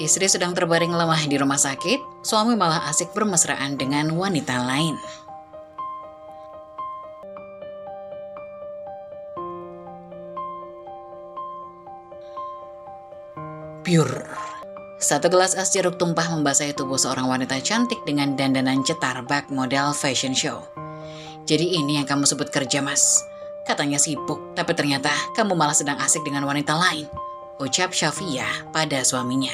Istri sedang terbaring lemah di rumah sakit, suami malah asik bermesraan dengan wanita lain. Pure. Satu gelas es jeruk tumpah membasahi tubuh seorang wanita cantik dengan dandanan cetar bak model fashion show. Jadi ini yang kamu sebut kerja, Mas? Katanya sibuk, tapi ternyata kamu malah sedang asik dengan wanita lain, ucap Syafia pada suaminya.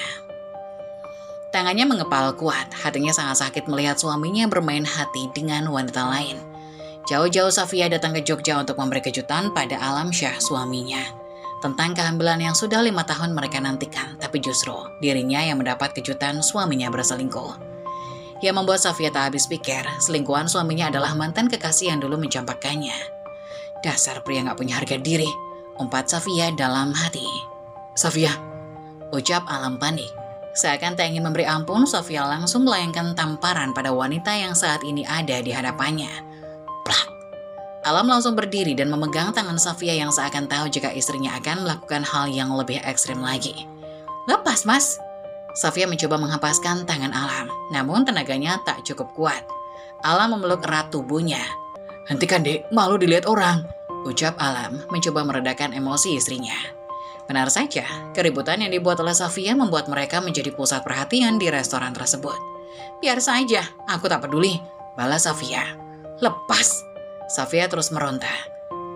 Tangannya mengepal kuat, hatinya sangat sakit melihat suaminya bermain hati dengan wanita lain. Jauh-jauh Syafia datang ke Jogja untuk memberi kejutan pada Alamsyah suaminya tentang kehamilan yang sudah 5 tahun mereka nantikan, tapi justru dirinya yang mendapat kejutan suaminya berselingkuh. Yang membuat Syafia tak habis pikir, selingkuhan suaminya adalah mantan kekasih yang dulu mencampakkannya. Dasar pria gak punya harga diri, umpat Syafia dalam hati. Syafia, ucap Alam panik. Seakan tak ingin memberi ampun, Syafia langsung melayangkan tamparan pada wanita yang saat ini ada di hadapannya. Plak! Alam langsung berdiri dan memegang tangan Syafia yang seakan tahu jika istrinya akan melakukan hal yang lebih ekstrim lagi. Lepas, Mas! Syafia mencoba menghempaskan tangan Alam, namun tenaganya tak cukup kuat. Alam memeluk erat tubuhnya. Hentikan, Dek, malu dilihat orang, ucap Alam mencoba meredakan emosi istrinya. Benar saja, keributan yang dibuat oleh Syafia membuat mereka menjadi pusat perhatian di restoran tersebut. Biar saja, aku tak peduli, balas Syafia. Lepas! Syafia terus meronta.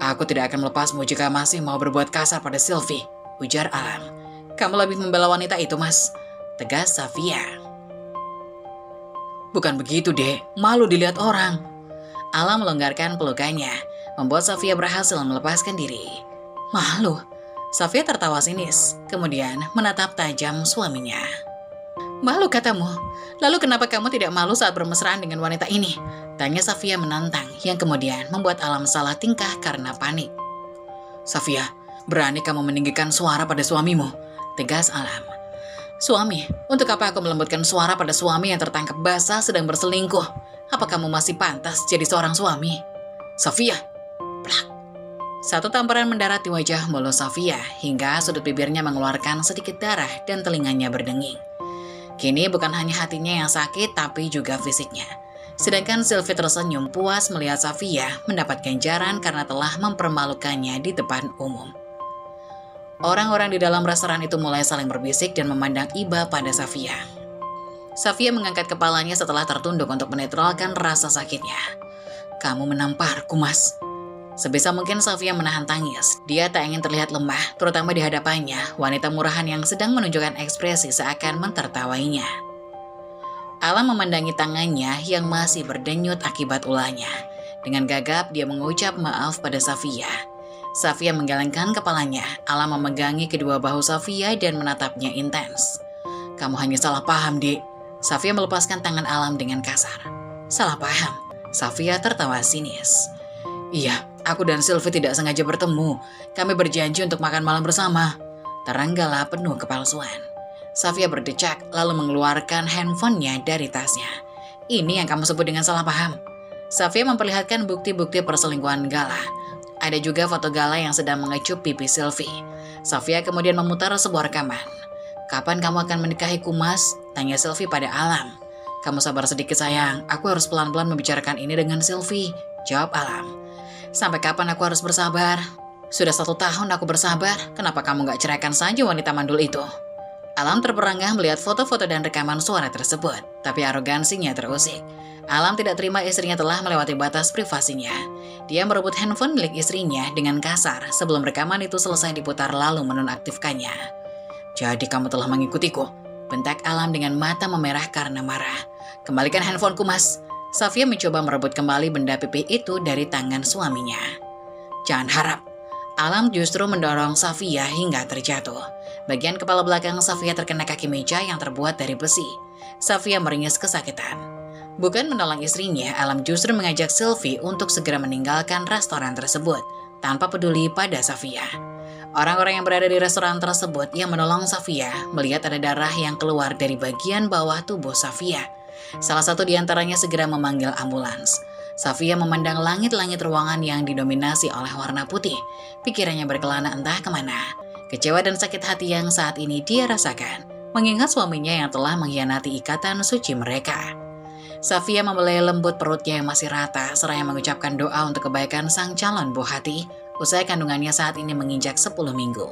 Aku tidak akan melepasmu jika masih mau berbuat kasar pada Sylvie, ujar Alam. Kamu lebih membela wanita itu, Mas, tegas Syafia. Bukan begitu, Dek, malu dilihat orang. Alam melonggarkan pelukannya, membuat Syafia berhasil melepaskan diri. Malu? Syafia tertawa sinis, kemudian menatap tajam suaminya. Malu katamu? Lalu kenapa kamu tidak malu saat bermesraan dengan wanita ini? Tanya Syafia menantang, yang kemudian membuat Alam salah tingkah karena panik. Syafia, berani kamu meninggikan suara pada suamimu, tegas Alam. Suami, untuk apa aku melembutkan suara pada suami yang tertangkap basah sedang berselingkuh? Apa kamu masih pantas jadi seorang suami? Syafia, plak. Satu tamparan mendarat di wajah mulut Syafia hingga sudut bibirnya mengeluarkan sedikit darah dan telinganya berdenging. Kini bukan hanya hatinya yang sakit tapi juga fisiknya. Sedangkan Sylvie tersenyum puas melihat Syafia mendapat ganjaran karena telah mempermalukannya di depan umum. Orang-orang di dalam restoran itu mulai saling berbisik dan memandang iba pada Syafia. Syafia mengangkat kepalanya setelah tertunduk untuk menetralkan rasa sakitnya. Kamu menamparku, Mas. Sebisa mungkin Syafia menahan tangis. Dia tak ingin terlihat lemah, terutama di hadapannya wanita murahan yang sedang menunjukkan ekspresi seakan mentertawainya. Alam memandangi tangannya yang masih berdenyut akibat ulahnya. Dengan gagap dia mengucap maaf pada Syafia. Syafia menggelengkan kepalanya. Alam memegangi kedua bahu Syafia dan menatapnya intens. Kamu hanya salah paham, Dek. Syafia melepaskan tangan Alam dengan kasar. Salah paham? Syafia tertawa sinis. Iya, aku dan Sylvie tidak sengaja bertemu. Kami berjanji untuk makan malam bersama. Teranggala penuh kepalsuan. Syafia berdecak lalu mengeluarkan handphonenya dari tasnya. Ini yang kamu sebut dengan salah paham? Syafia memperlihatkan bukti-bukti perselingkuhan Gala. Ada juga foto Gala yang sedang mengecup pipi Sylvie. Syafia kemudian memutar sebuah rekaman. Kapan kamu akan menikahiku, Mas? Tanya Sylvie pada Alam. Kamu sabar sedikit sayang, aku harus pelan-pelan membicarakan ini dengan Sylvie, jawab Alam. Sampai kapan aku harus bersabar? Sudah 1 tahun aku bersabar, kenapa kamu gak ceraikan saja wanita mandul itu? Alam terperangah melihat foto-foto dan rekaman suara tersebut, tapi arogansinya terusik. Alam tidak terima istrinya telah melewati batas privasinya. Dia merebut handphone milik istrinya dengan kasar sebelum rekaman itu selesai diputar lalu menonaktifkannya. Jadi kamu telah mengikutiku, bentak Alam dengan mata memerah karena marah. Kembalikan handphoneku, Mas. Syafia mencoba merebut kembali benda pipi itu dari tangan suaminya. Jangan harap. Alam justru mendorong Syafia hingga terjatuh. Bagian kepala belakang Syafia terkena kaki meja yang terbuat dari besi. Syafia meringis kesakitan. Bukan menolong istrinya, Alam justru mengajak Sylvie untuk segera meninggalkan restoran tersebut tanpa peduli pada Syafia. Orang-orang yang berada di restoran tersebut yang menolong Syafia melihat ada darah yang keluar dari bagian bawah tubuh Syafia. Salah satu di antaranya segera memanggil ambulans. Syafia memandang langit-langit ruangan yang didominasi oleh warna putih. Pikirannya berkelana entah kemana. Kecewa dan sakit hati yang saat ini dia rasakan mengingat suaminya yang telah mengkhianati ikatan suci mereka. Safia membelai lembut perutnya yang masih rata, seraya mengucapkan doa untuk kebaikan sang calon buah hati, usai kandungannya saat ini menginjak 10 minggu.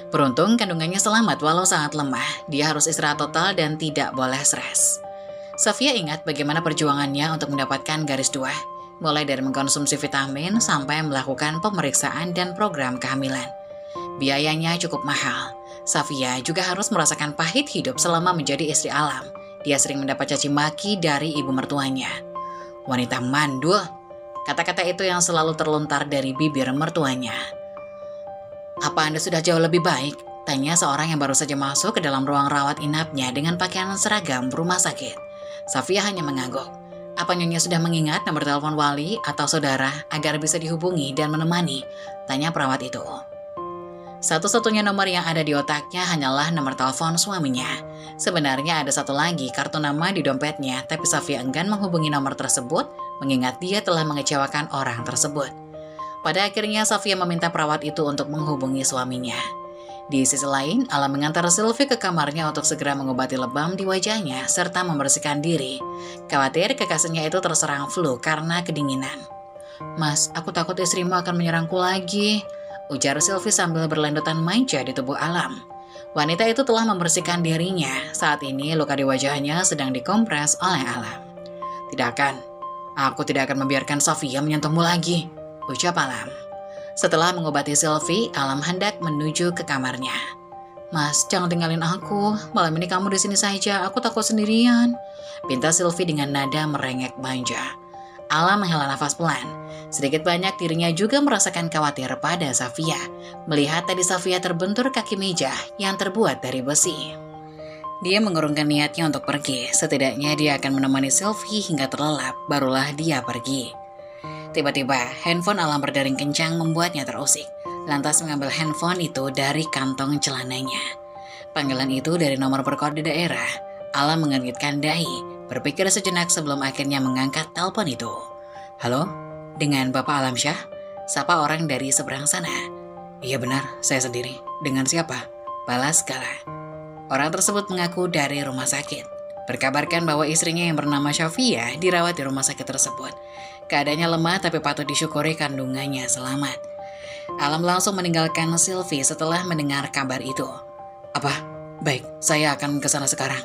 Beruntung kandungannya selamat walau sangat lemah, dia harus istirahat total dan tidak boleh stres. Safia ingat bagaimana perjuangannya untuk mendapatkan garis 2, mulai dari mengkonsumsi vitamin sampai melakukan pemeriksaan dan program kehamilan. Biayanya cukup mahal. Safia juga harus merasakan pahit hidup selama menjadi istri Alam. Dia sering mendapat caci maki dari ibu mertuanya. Wanita mandul, kata-kata itu yang selalu terlontar dari bibir mertuanya. "Apa Anda sudah jauh lebih baik?" tanya seorang yang baru saja masuk ke dalam ruang rawat inapnya dengan pakaian seragam rumah sakit. Safia hanya mengangguk. "Apa Nyonya sudah mengingat nomor telepon wali atau saudara agar bisa dihubungi dan menemani?" tanya perawat itu. Satu-satunya nomor yang ada di otaknya hanyalah nomor telepon suaminya. Sebenarnya ada satu lagi kartu nama di dompetnya, tapi Safia enggan menghubungi nomor tersebut mengingat dia telah mengecewakan orang tersebut. Pada akhirnya Safia meminta perawat itu untuk menghubungi suaminya. Di sisi lain, Alam mengantar Sylvie ke kamarnya untuk segera mengobati lebam di wajahnya serta membersihkan diri. Khawatir kekasihnya itu terserang flu karena kedinginan. "Mas, aku takut istrimu akan menyerangku lagi," ujar Sylvie sambil berlendutan manja di tubuh Alam. Wanita itu telah membersihkan dirinya. Saat ini luka di wajahnya sedang dikompres oleh Alam. Aku tidak akan membiarkan Safia menyentuhmu lagi," ucap Alam. Setelah mengobati Sylvie, Alam hendak menuju ke kamarnya. "Mas, jangan tinggalin aku. Malam ini kamu di sini saja. Aku takut sendirian," pinta Sylvie dengan nada merengek manja. Alam menghela nafas pelan. Sedikit banyak dirinya juga merasakan khawatir pada Safia, melihat tadi Safia terbentur kaki meja yang terbuat dari besi. Dia mengurungkan niatnya untuk pergi. Setidaknya dia akan menemani Sylvie hingga terlelap, barulah dia pergi. Tiba-tiba, handphone Alam berdering kencang membuatnya terusik. Lantas mengambil handphone itu dari kantong celananya. Panggilan itu dari nomor berkode daerah. Alam mengergitkan dahi, berpikir sejenak sebelum akhirnya mengangkat telepon itu. "Halo, dengan Bapak Alamsyah?" sapa orang dari seberang sana. "Iya benar, saya sendiri. Dengan siapa?" balas Gala. Orang tersebut mengaku dari rumah sakit. Berkabarkan bahwa istrinya yang bernama Safia dirawat di rumah sakit tersebut. Keadaannya lemah tapi patut disyukuri kandungannya selamat. Alam langsung meninggalkan Sylvie setelah mendengar kabar itu. "Apa? Baik, saya akan ke sana sekarang,"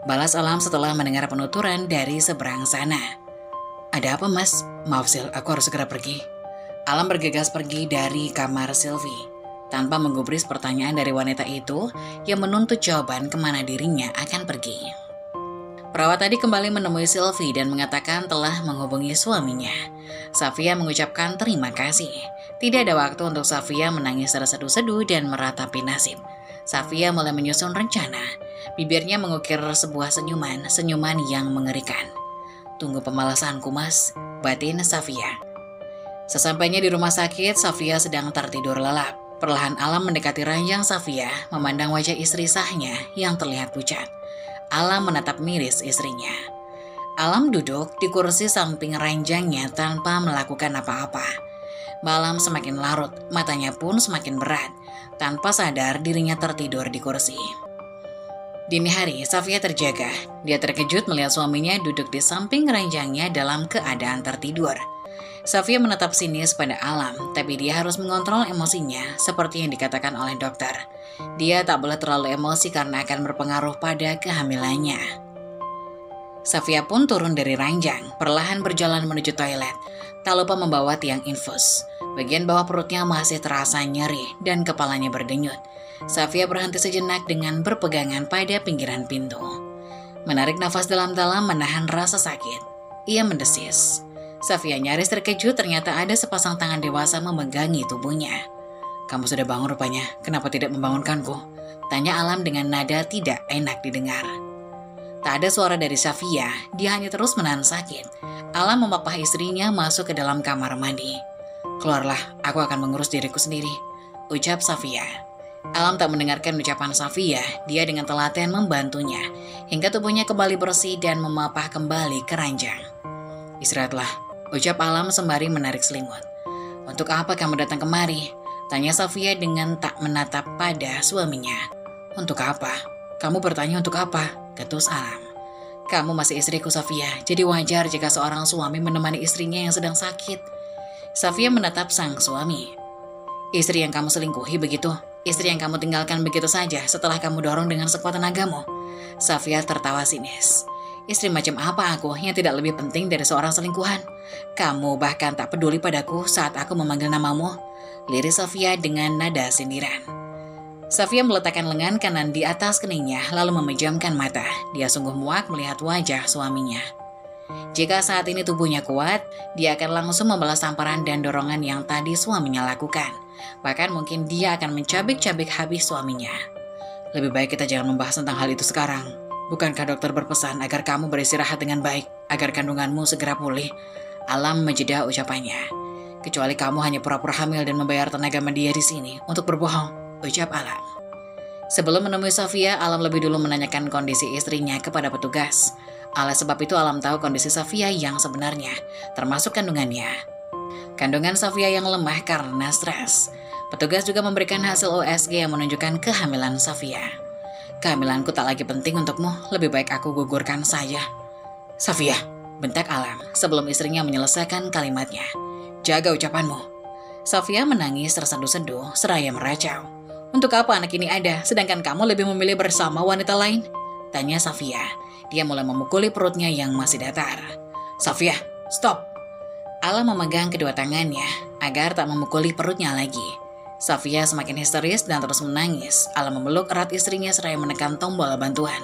balas Alam setelah mendengar penuturan dari seberang sana. "Ada apa, Mas? Maaf Sil, aku harus segera pergi." Alam bergegas pergi dari kamar Sylvie tanpa menggubris pertanyaan dari wanita itu yang menuntut jawaban kemana dirinya akan pergi. Perawat tadi kembali menemui Sylvie dan mengatakan telah menghubungi suaminya. Safia mengucapkan terima kasih. Tidak ada waktu untuk Safia menangis terseduh-seduh dan meratapi nasib. Safia mulai menyusun rencana. Bibirnya mengukir sebuah senyuman yang mengerikan. "Tunggu pembalasanku, Mas," batin Safia. Sesampainya di rumah sakit, Safia sedang tertidur lelap. Perlahan Alam mendekati ranjang Safia, memandang wajah istri sahnya yang terlihat pucat. Alam menatap miris istrinya. Alam duduk di kursi samping ranjangnya tanpa melakukan apa-apa. Malam semakin larut, matanya pun semakin berat. Tanpa sadar dirinya tertidur di kursi. Dini hari, Safia terjaga. Dia terkejut melihat suaminya duduk di samping ranjangnya dalam keadaan tertidur. Safia menatap sinis pada Alam, tapi dia harus mengontrol emosinya seperti yang dikatakan oleh dokter. Dia tak boleh terlalu emosi karena akan berpengaruh pada kehamilannya. Safia pun turun dari ranjang, perlahan berjalan menuju toilet. Tak lupa membawa tiang infus. Bagian bawah perutnya masih terasa nyeri dan kepalanya berdenyut. Safia berhenti sejenak dengan berpegangan pada pinggiran pintu. Menarik nafas dalam-dalam menahan rasa sakit. Ia mendesis. Safia nyaris terkejut ternyata ada sepasang tangan dewasa memegangi tubuhnya. "Kamu sudah bangun rupanya, kenapa tidak membangunkanku?" tanya Alam dengan nada tidak enak didengar. Tak ada suara dari Safia, dia hanya terus menahan sakit. Alam memapah istrinya masuk ke dalam kamar mandi. "Keluarlah, aku akan mengurus diriku sendiri," ucap Safia. Alam tak mendengarkan ucapan Safia, dia dengan telaten membantunya, hingga tubuhnya kembali bersih dan memapah kembali ke ranjang. "Istirahatlah," ucap Alam sembari menarik selimut. "Untuk apa kamu datang kemari?" Tanya Safia dengan tak menatap pada suaminya. Untuk apa? Kamu bertanya untuk apa? Ketus Alam. Kamu masih istriku Safia, jadi wajar jika seorang suami menemani istrinya yang sedang sakit. Safia menatap sang suami. Istri yang kamu selingkuhi begitu? Istri yang kamu tinggalkan begitu saja setelah kamu dorong dengan sekuat tenagamu? Safia tertawa sinis. Istri macam apa aku yang tidak lebih penting dari seorang selingkuhan? Kamu bahkan tak peduli padaku saat aku memanggil namamu. Lirik Safia dengan nada sindiran. Safia meletakkan lengan kanan di atas keningnya lalu memejamkan mata. Dia sungguh muak melihat wajah suaminya. Jika saat ini tubuhnya kuat, dia akan langsung membalas tamparan dan dorongan yang tadi suaminya lakukan. Bahkan mungkin dia akan mencabik-cabik habis suaminya. Lebih baik kita jangan membahas tentang hal itu sekarang. Bukankah dokter berpesan agar kamu beristirahat dengan baik, agar kandunganmu segera pulih? Alam menjeda ucapannya. Kecuali kamu hanya pura-pura hamil dan membayar tenaga media di sini untuk berbohong, ucap Alam. Sebelum menemui Safia, Alam lebih dulu menanyakan kondisi istrinya kepada petugas. Oleh sebab itu Alam tahu kondisi Safia yang sebenarnya, termasuk kandungannya. Kandungan Safia yang lemah karena stres. Petugas juga memberikan hasil USG yang menunjukkan kehamilan Safia. Kehamilanku tak lagi penting untukmu, lebih baik aku gugurkan saja. Safia, bentak Alam sebelum istrinya menyelesaikan kalimatnya. Jaga ucapanmu. Safia menangis tersenduh-senduh seraya meracau. Untuk apa anak ini ada, sedangkan kamu lebih memilih bersama wanita lain? Tanya Safia. Dia mulai memukuli perutnya yang masih datar. Safia, stop. Alam memegang kedua tangannya agar tak memukuli perutnya lagi. Safia semakin histeris dan terus menangis. Alam memeluk erat istrinya seraya menekan tombol bantuan.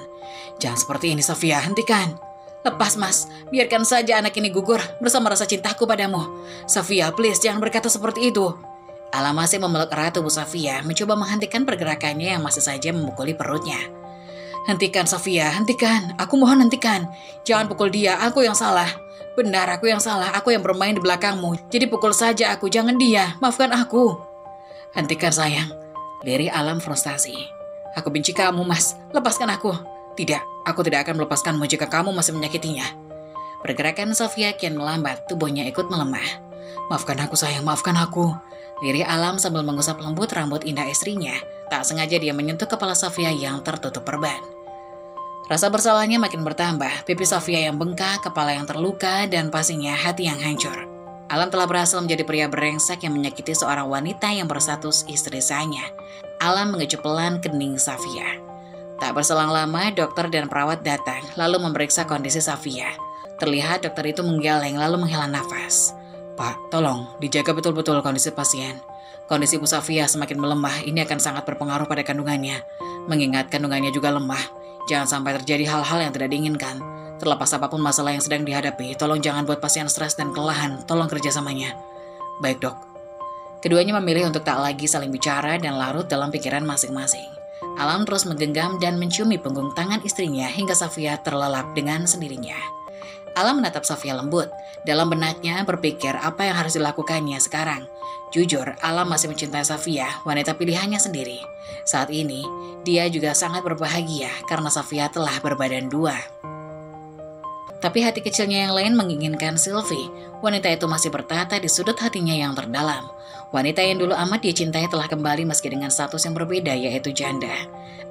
Jangan seperti ini Safia, hentikan. Lepas mas, biarkan saja anak ini gugur bersama rasa cintaku padamu. Safia, please jangan berkata seperti itu. Alam masih memeluk erat tubuh Safia, mencoba menghentikan pergerakannya yang masih saja memukuli perutnya. Hentikan Safia, hentikan. Aku mohon hentikan. Jangan pukul dia, aku yang salah. Benar, aku yang salah. Aku yang bermain di belakangmu. Jadi pukul saja aku, jangan dia. Maafkan aku. Hentikan sayang. Lirik Alam frustasi. Aku benci kamu mas, lepaskan aku. Tidak, aku tidak akan melepaskanmu jika kamu masih menyakitinya. Pergerakan Safia kian melambat, tubuhnya ikut melemah. Maafkan aku sayang, maafkan aku. Lirik Alam sambil mengusap lembut rambut indah istrinya. Tak sengaja dia menyentuh kepala Safia yang tertutup perban. Rasa bersalahnya makin bertambah, pipi Safia yang bengkak, kepala yang terluka, dan pastinya hati yang hancur. Alam telah berhasil menjadi pria brengsek yang menyakiti seorang wanita yang berstatus istri sahnya. Alam mengecup pelan kening Safia. Tak berselang lama, dokter dan perawat datang, lalu memeriksa kondisi Safia. Terlihat dokter itu menggeleng lalu menghela nafas. Pak, tolong dijaga betul-betul kondisi pasien. Kondisi Ibu Safia semakin melemah, ini akan sangat berpengaruh pada kandungannya. Mengingat kandungannya juga lemah, jangan sampai terjadi hal-hal yang tidak diinginkan. Terlepas apapun masalah yang sedang dihadapi, tolong jangan buat pasien stres dan kelelahan, tolong kerjasamanya. Baik dok. Keduanya memilih untuk tak lagi saling bicara dan larut dalam pikiran masing-masing. Alam terus menggenggam dan menciumi punggung tangan istrinya hingga Safia terlelap dengan sendirinya. Alam menatap Safia lembut. Dalam benaknya berpikir apa yang harus dilakukannya sekarang. Jujur, Alam masih mencintai Safia, wanita pilihannya sendiri. Saat ini, dia juga sangat berbahagia karena Safia telah berbadan dua. Tapi hati kecilnya yang lain menginginkan Sylvie. Wanita itu masih bertata di sudut hatinya yang terdalam. Wanita yang dulu amat dia cintai telah kembali meski dengan status yang berbeda, yaitu janda.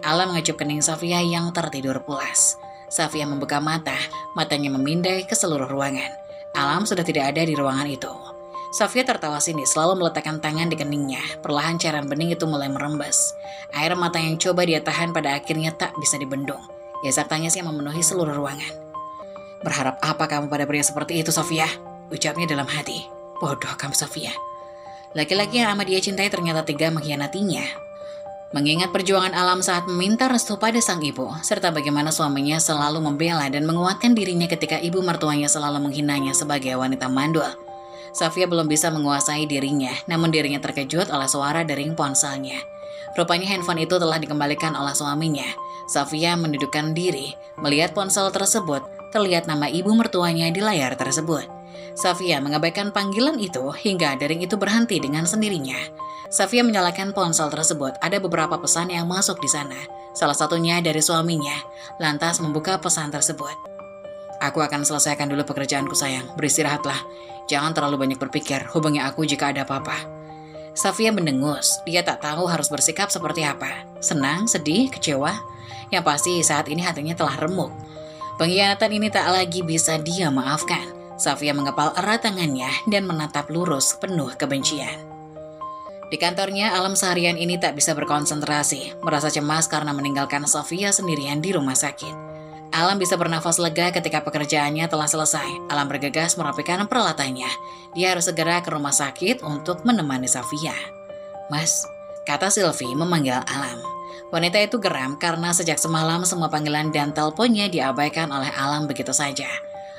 Alam mengecup kening Safia yang tertidur pulas. Safia membuka mata, matanya memindai ke seluruh ruangan. Alam sudah tidak ada di ruangan itu. Safia tertawa sinis, selalu meletakkan tangan di keningnya. Perlahan cairan bening itu mulai merembes. Air mata yang coba dia tahan pada akhirnya tak bisa dibendung. Isak tangis yang memenuhi seluruh ruangan. Berharap apa kamu pada pria seperti itu, Safia? Ucapnya dalam hati. Bodoh kamu, Safia. Laki-laki yang amat dia cintai ternyata tega mengkhianatinya. Mengingat perjuangan Alam saat meminta restu pada sang ibu, serta bagaimana suaminya selalu membela dan menguatkan dirinya ketika ibu mertuanya selalu menghinanya sebagai wanita mandul. Safia belum bisa menguasai dirinya, namun dirinya terkejut oleh suara dering ponselnya. Rupanya handphone itu telah dikembalikan oleh suaminya. Safia mendudukkan diri, melihat ponsel tersebut, terlihat nama ibu mertuanya di layar tersebut. Safia mengabaikan panggilan itu hingga dering itu berhenti dengan sendirinya. Safia menyalakan ponsel tersebut, ada beberapa pesan yang masuk di sana. Salah satunya dari suaminya, lantas membuka pesan tersebut. Aku akan selesaikan dulu pekerjaanku sayang, beristirahatlah. Jangan terlalu banyak berpikir, hubungi aku jika ada apa-apa. Safia mendengus, dia tak tahu harus bersikap seperti apa. Senang, sedih, kecewa. Yang pasti saat ini hatinya telah remuk. Pengkhianatan ini tak lagi bisa dia maafkan. Safia mengepal erat tangannya dan menatap lurus penuh kebencian. Di kantornya, Alam seharian ini tak bisa berkonsentrasi, merasa cemas karena meninggalkan Safia sendirian di rumah sakit. Alam bisa bernafas lega ketika pekerjaannya telah selesai. Alam bergegas merapikan peralatannya. Dia harus segera ke rumah sakit untuk menemani Safia. "Mas," kata Sylvie memanggil Alam. Wanita itu geram karena sejak semalam semua panggilan dan teleponnya diabaikan oleh Alam begitu saja.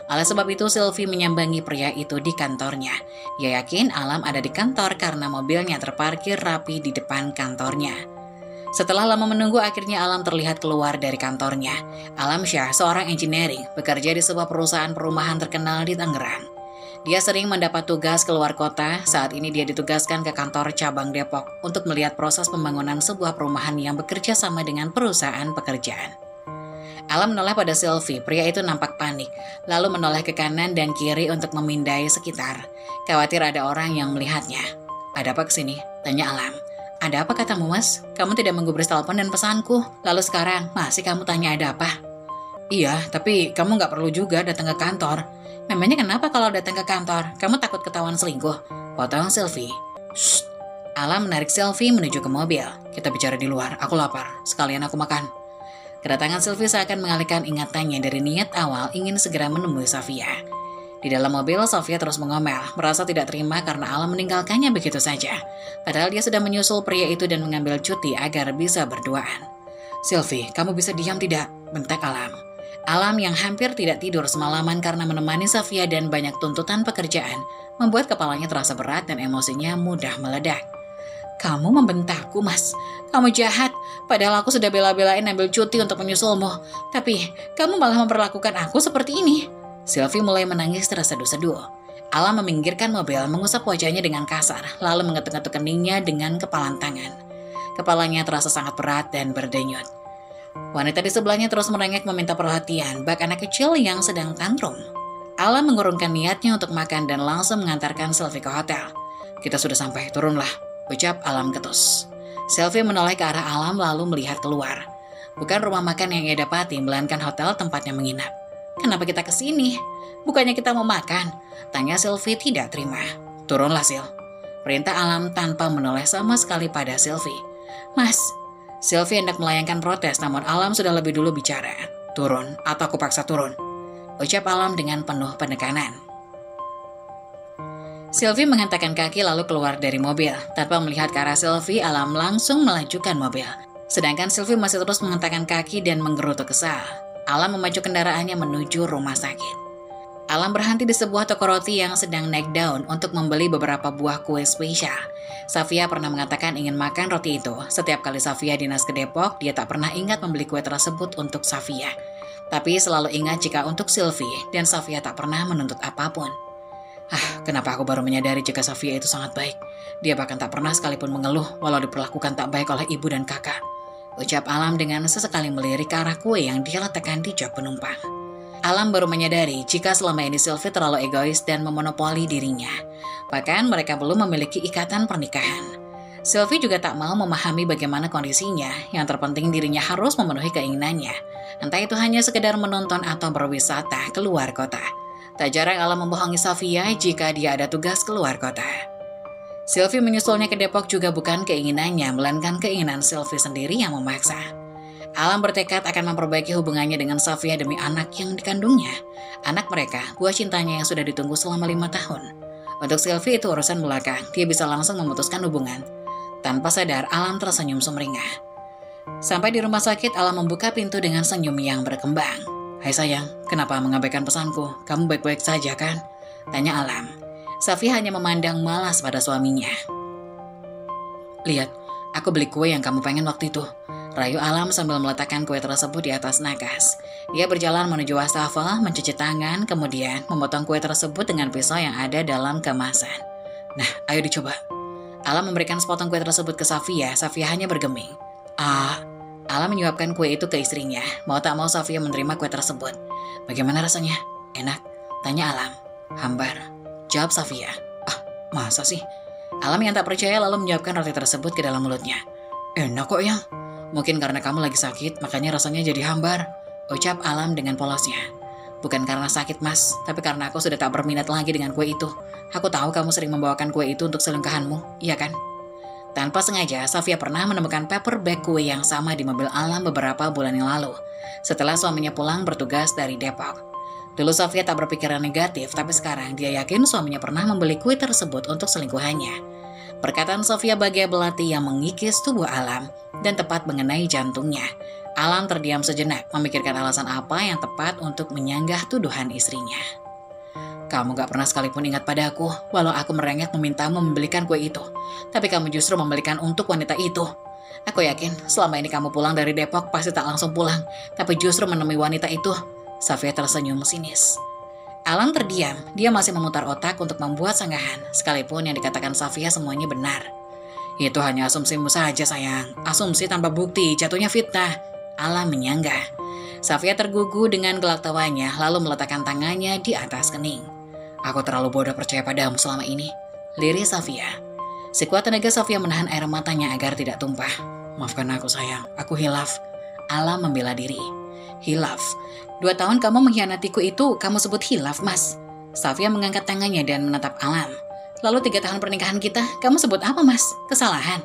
Oleh sebab itu Sylvie menyambangi pria itu di kantornya. Dia yakin Alam ada di kantor karena mobilnya terparkir rapi di depan kantornya. Setelah lama menunggu, akhirnya Alam terlihat keluar dari kantornya. Alam Syah, seorang engineering, bekerja di sebuah perusahaan perumahan terkenal di Tangerang. Dia sering mendapat tugas keluar kota. Saat ini dia ditugaskan ke kantor cabang Depok untuk melihat proses pembangunan sebuah perumahan yang bekerja sama dengan perusahaan pekerjaan. Alam menoleh pada Sylvie, pria itu nampak panik, lalu menoleh ke kanan dan kiri untuk memindai sekitar. Khawatir ada orang yang melihatnya. "Ada apa kesini?" tanya Alam. "Ada apa katamu, Mas? Kamu tidak menggubris telepon dan pesanku. Lalu sekarang, masih kamu tanya ada apa?" "Iya, tapi kamu nggak perlu juga datang ke kantor." "Memangnya kenapa kalau datang ke kantor? Kamu takut ketahuan selingkuh?" potong Sylvie. "Shh." Alam menarik Sylvie menuju ke mobil. "Kita bicara di luar, aku lapar. Sekalian aku makan." Kedatangan Sylvie seakan mengalihkan ingatannya dari niat awal ingin segera menemui Safia. Di dalam mobil, Safia terus mengomel, merasa tidak terima karena Alam meninggalkannya begitu saja. Padahal dia sudah menyusul pria itu dan mengambil cuti agar bisa berduaan. "Sylvie, kamu bisa diam tidak?" bentak Alam. Alam yang hampir tidak tidur semalaman karena menemani Safia dan banyak tuntutan pekerjaan, membuat kepalanya terasa berat dan emosinya mudah meledak. "Kamu membentakku, Mas. Kamu jahat. Padahal aku sudah bela-belain ambil cuti untuk menyusulmu. Tapi kamu malah memperlakukan aku seperti ini." Sylvie mulai menangis terseduh-seduh. Alam meminggirkan mobil, mengusap wajahnya dengan kasar, lalu mengetuk-ngetuk keningnya dengan kepalan tangan. Kepalanya terasa sangat berat dan berdenyut. Wanita di sebelahnya terus merengek meminta perhatian, bak anak kecil yang sedang tantrum. Alam mengurungkan niatnya untuk makan dan langsung mengantarkan Sylvie ke hotel. "Kita sudah sampai, turunlah," ucap Alam ketus. Sylvie menoleh ke arah Alam lalu melihat keluar. Bukan rumah makan yang ia dapati, melainkan hotel tempatnya menginap. "Kenapa kita ke sini? Bukannya kita mau makan?" tanya Sylvie tidak terima. "Turunlah, Sil," perintah Alam tanpa menoleh sama sekali pada Sylvie. "Mas," Sylvie hendak melayangkan protes, namun Alam sudah lebih dulu bicara. "Turun, atau aku paksa turun," ucap Alam dengan penuh penekanan. Sylvie menghentakkan kaki lalu keluar dari mobil. Tanpa melihat ke arah Sylvie, Alam langsung melajukan mobil. Sedangkan Sylvie masih terus menghentakkan kaki dan menggerutu kesal. Alam memacu kendaraannya menuju rumah sakit. Alam berhenti di sebuah toko roti yang sedang naik daun untuk membeli beberapa buah kue spesial. Safia pernah mengatakan ingin makan roti itu. Setiap kali Safia dinas ke Depok, dia tak pernah ingat membeli kue tersebut untuk Safia. Tapi selalu ingat jika untuk Sylvie, dan Safia tak pernah menuntut apapun. Kenapa aku baru menyadari jika Safia itu sangat baik. Dia bahkan tak pernah sekalipun mengeluh walau diperlakukan tak baik oleh ibu dan kakak, ucap Alam dengan sesekali melirik ke arah kue yang dia letakkan di jok penumpang. Alam baru menyadari jika selama ini Sylvie terlalu egois dan memonopoli dirinya. Bahkan mereka belum memiliki ikatan pernikahan. Sylvie juga tak mau memahami bagaimana kondisinya, yang terpenting dirinya harus memenuhi keinginannya. Entah itu hanya sekedar menonton atau berwisata keluar kota. Tak jarang Alam membohongi Safia jika dia ada tugas keluar kota. Sylvie menyusulnya ke Depok juga bukan keinginannya, melainkan keinginan Sylvie sendiri yang memaksa. Alam bertekad akan memperbaiki hubungannya dengan Safia demi anak yang dikandungnya. Anak mereka, buah cintanya yang sudah ditunggu selama 5 tahun. Untuk Sylvie itu urusan belakang, dia bisa langsung memutuskan hubungan. Tanpa sadar, Alam tersenyum sumringah. Sampai di rumah sakit, Alam membuka pintu dengan senyum yang berkembang. "Hai sayang, kenapa mengabaikan pesanku? Kamu baik-baik saja kan?" tanya Alam. Safia hanya memandang malas pada suaminya. "Lihat, aku beli kue yang kamu pengen waktu itu," rayu Alam sambil meletakkan kue tersebut di atas nakas. Dia berjalan menuju wastafel, mencuci tangan, kemudian memotong kue tersebut dengan pisau yang ada dalam kemasan. "Nah, ayo dicoba." Alam memberikan sepotong kue tersebut ke Safia. Safia hanya bergeming. Alam menyuapkan kue itu ke istrinya. Mau tak mau Safia menerima kue tersebut. "Bagaimana rasanya? Enak?" tanya Alam. "Hambar," jawab Safia. Masa sih?" Alam yang tak percaya lalu menyiapkan roti tersebut ke dalam mulutnya. Enak kok yang. Mungkin karena kamu lagi sakit, makanya rasanya jadi hambar, ucap Alam dengan polosnya. Bukan karena sakit mas, tapi karena aku sudah tak berminat lagi dengan kue itu. Aku tahu kamu sering membawakan kue itu untuk selingkuhanmu, iya kan? Tanpa sengaja, Safia pernah menemukan paper bag kue yang sama di mobil Alam beberapa bulan yang lalu, setelah suaminya pulang bertugas dari Depok. Dulu Safia tak berpikiran negatif, tapi sekarang dia yakin suaminya pernah membeli kue tersebut untuk selingkuhannya. Perkataan Safia bagai belati yang mengikis tubuh Alam dan tepat mengenai jantungnya. Alam terdiam sejenak, memikirkan alasan apa yang tepat untuk menyanggah tuduhan istrinya. Kamu gak pernah sekalipun ingat padaku, walau aku merengek memintamu membelikan kue itu. Tapi kamu justru membelikan untuk wanita itu. Aku yakin selama ini kamu pulang dari Depok pasti tak langsung pulang, tapi justru menemui wanita itu. Safia tersenyum sinis. Alam terdiam, dia masih memutar otak untuk membuat sanggahan, sekalipun yang dikatakan Safia semuanya benar. Itu hanya asumsimu saja sayang, asumsi tanpa bukti, jatuhnya fitnah. Alam menyanggah. Safia tergugu dengan gelak tawanya, lalu meletakkan tangannya di atas kening. Aku terlalu bodoh percaya padamu selama ini, lirih Safia. Sekuat tenaga Safia menahan air matanya agar tidak tumpah. Maafkan aku sayang, aku hilaf. Alam membela diri. Hilaf? 2 tahun kamu mengkhianatiku itu kamu sebut hilaf mas? Safia mengangkat tangannya dan menatap Alam. Lalu 3 tahun pernikahan kita, kamu sebut apa mas? Kesalahan?